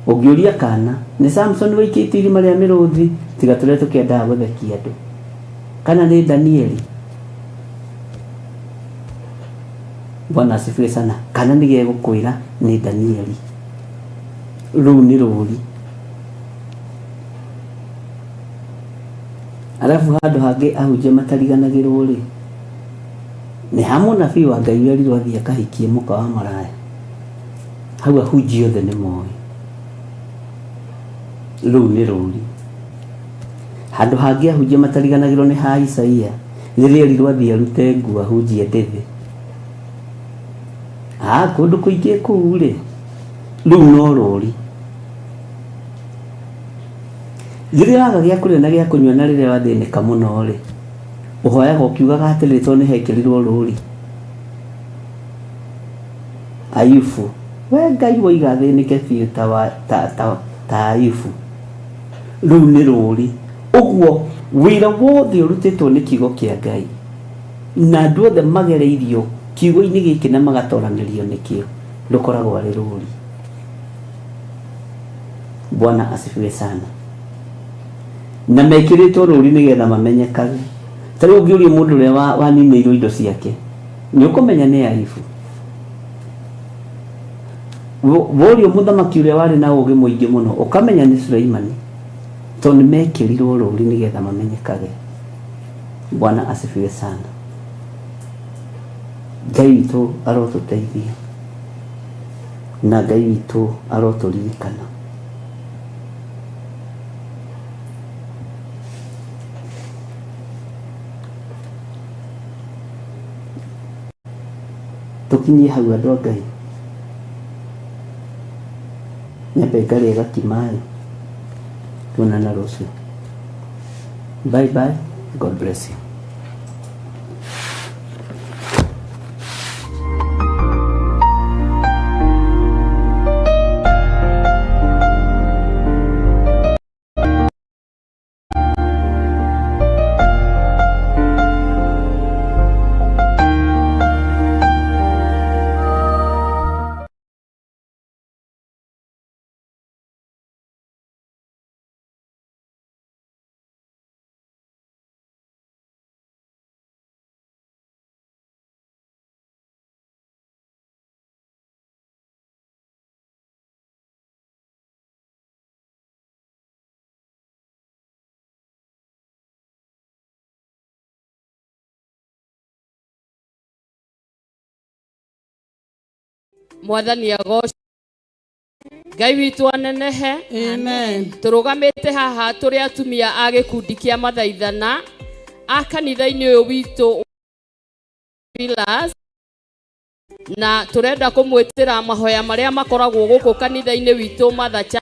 Ungiuria kana ni Samson wikite irima ria miruthi tiga tule tukienda guthekia andu, kana ni Danieli? Bwana asifiwe sana. Kana nige gukwira ni Danieli. Riu ni rori. Alafu handu hangi ahunjia matariganagirwo ri ni hamwe na nabii wa Ngai wĩrirwo athiĩ akahikie mũka wa maraya. Hau ahunjia othe nĩ moĩ. Rĩu nĩ rũri. Handũ hangĩ ahunjia matariganagĩrwo nĩ ha Isaia rĩrĩa erirwo athiĩ arute nguo ahunjie ndĩthĩ. Kũndũ kũingĩ kũu rĩ, rĩu no rũri. Rĩrĩa waga gĩa kũrĩa na gĩa kũnyua na rĩrĩa wathĩnĩka mũno rĩ, uhoyaga ukiugaga atĩrĩ to nĩ hekerirwo rũri. Ayubu, we Ngai woiga thĩnĩke biũ ta Ayubu. Rĩu nĩ rũri. Ũguo wĩra wothe ũrutĩtwo nĩ kiugo kĩa Ngai na andũ othe magereirio kiugo-inĩ gĩkĩ na magatoranĩrio nĩkĩo, ndũkoragwo arĩ rũri. Bwana asifiwe sana. Na mekĩrĩtwo rũri nĩgetha mamenyekage. Tari ũngĩũria mũndũ ũrĩa waninĩirwo indo ciake nĩ ũkũmenya nĩ Ayubu. Worio mũthamaki ũrĩa warĩ na ũũgĩ mũingĩ mũno ũkamenya nĩ Suleimani, tondũ nĩ mekĩrirwo rũri nĩgetha mamenyekage. Bwana asifiwe sana. Ngai witũ arotũteithia na Ngai witũ arotũririkana. Tukinyie hau andũ a Ngai, nyambe ngarĩa gakimai. Tuonana rũciũ. Bye bye. God bless you. Mwathani agocwo. Ngai witũ anenehe. Amen. Turugamite haha turi atumia a gikundi kia mathaithana a kanitha-ini uyu witũ Pillars, na turenda kumwitira mahoya maria makoragwo guku kanitha-ini witũ Mathacha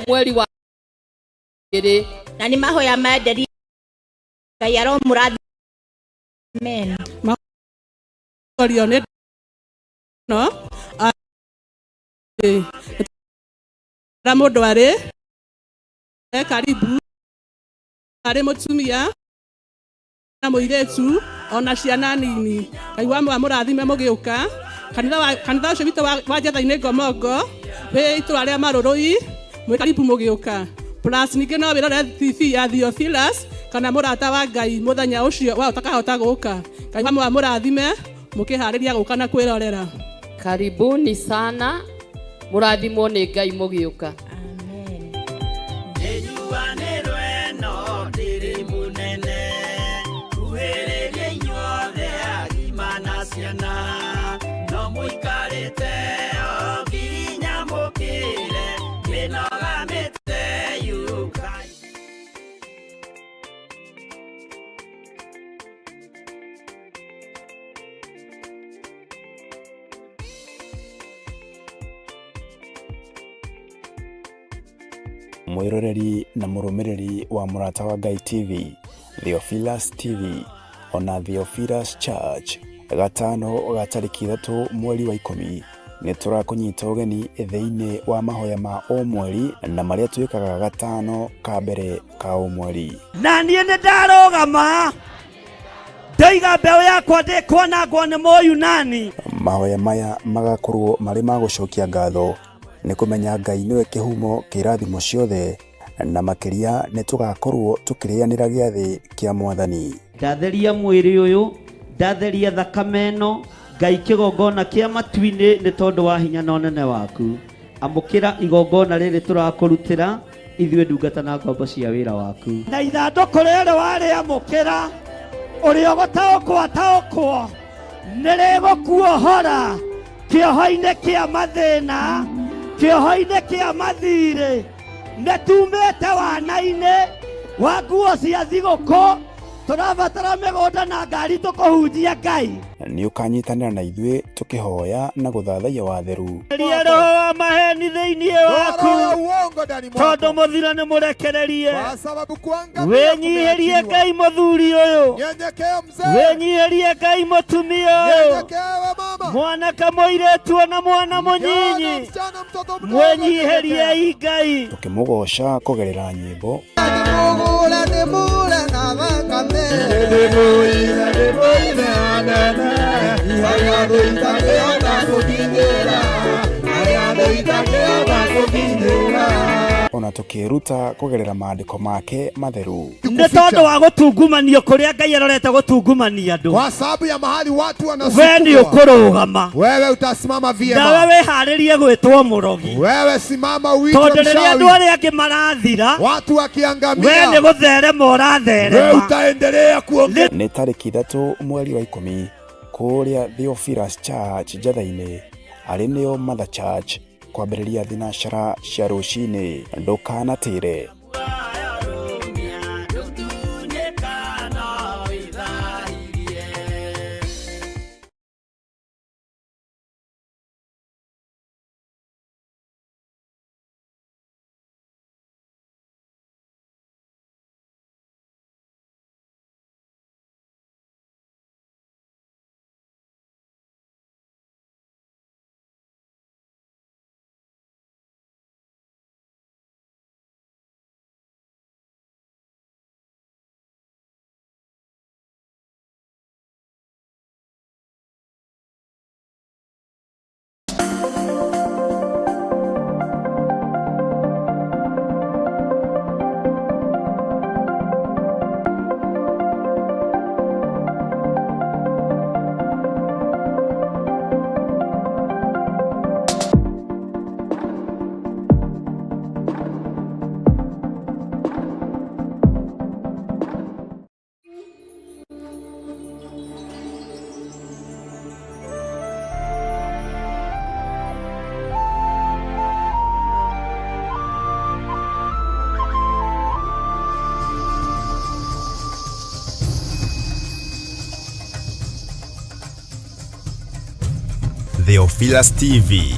mweri wa iri, na ni mahoya maenderi Ngai aromurathi. Amen. No ra mundu ari karibu ari mutumia na muiretu ona ciana nini. Ngai wa murathime mugiuka kanitha ucio witu wa Njatha-ini Ngomongo wi itũra ria Marũrũi, mwi karibu mugiuka plus ningĩ no wĩrore TV ya Theophilus kana mũrata wa Ngai mũthenya ũcio wa ũtakahota gũka. Ngai wa mũrathime mũkĩharĩria gũka na kwĩrorera. Karibuni sana, mũrathimwo nĩ Ngai mũgĩũka. No muikarite o ginya mukire kinogamite yukai. Mwiroreri na mũrũmĩrĩri wa Mũrata wa Ngai TV, Theophilus TV, ona Theophilus Church, gatano ga tariki 3 mweri wa 10 nĩ tũrakũnyita ũgeni thĩinĩ wa mahoya ma o mweri na marĩa twĩkaga gatano ka mbere ka o mweri. Na niĩ nĩ ndarũgama ndaiga mbeũ yakwa ndĩkwanangwo nĩ Mũyunani. Mahoya maya magakorwo marĩ ma gũcokia ngatho nĩ kũmenya Ngai nĩwe kĩhumo kĩrathimo ciothe na makĩria nĩ tũgakorwo tũkĩrĩanĩra gĩathĩ kĩa Mwathani. Ndatheria mwĩrĩ ũyũ, ndatheria thakame ĩno, Ngai kĩgongona kĩa matu-inĩ nĩ tondũ wa hinya na ũnene waku. Amũkĩra igongona rĩrĩ tũrakũrutĩra ithuĩ ndungata na ngombo cia wĩra waku. Na ithandũkũ rĩrĩ warĩamũkĩra ũrĩa ũgũtaũkwo nĩrĩgũkuohora kĩoho-inĩ kĩa mathĩna, kĩoho-inĩ kĩa mathirĩ, nĩtumĩte wana-inĩ wa nguo cia thigũkũ. Tũrabatara mĩgũnda na ngari tũkũhunjia Ngai. Nĩ ũkanyitanĩra na ithuĩ tũkĩhoya na gũthathaiya watheru. Ria roho wa maheni thĩinĩ waku tondũ mũthiro nĩ mũrekererie. Wĩnyihĩrie Ngai mũthuri ũyũ, wĩnyihĩrie Ngai mũtumia ũyũ, mwanake mũirĩtu ona mwana mũnyinyi, mwĩnyihĩrie Ngai. Tũkĩmũgoca kũgerera nyĩmbo ona tũkĩruta kũgerera maandĩko make matheru. Nĩ tondũ wa gũtungumanio kũrĩa Ngai arorete gũtungumania andũ. Kwa sababu ya mahali watu wanasukuma. Wewe nĩ ũkũrũgama. Wewe utasimama vyema. Na wewe harĩrie gwĩtwo mũrogi. Wewe simama uitwe mshawi. Tondũ rĩrĩa andũ arĩa angĩ marathira, watu wakiangamia, wewe nĩ gũtherema ũratherema. Wewe utaendelea kuongea. Nĩ tariki 3 mweri wa 10 kũrĩa Theophilus Church Njatha-inĩ arĩ nĩyo Mother Church kwambĩrĩria thinacara cia rũcinĩ. Ndũkanatĩre. Theophilus TV.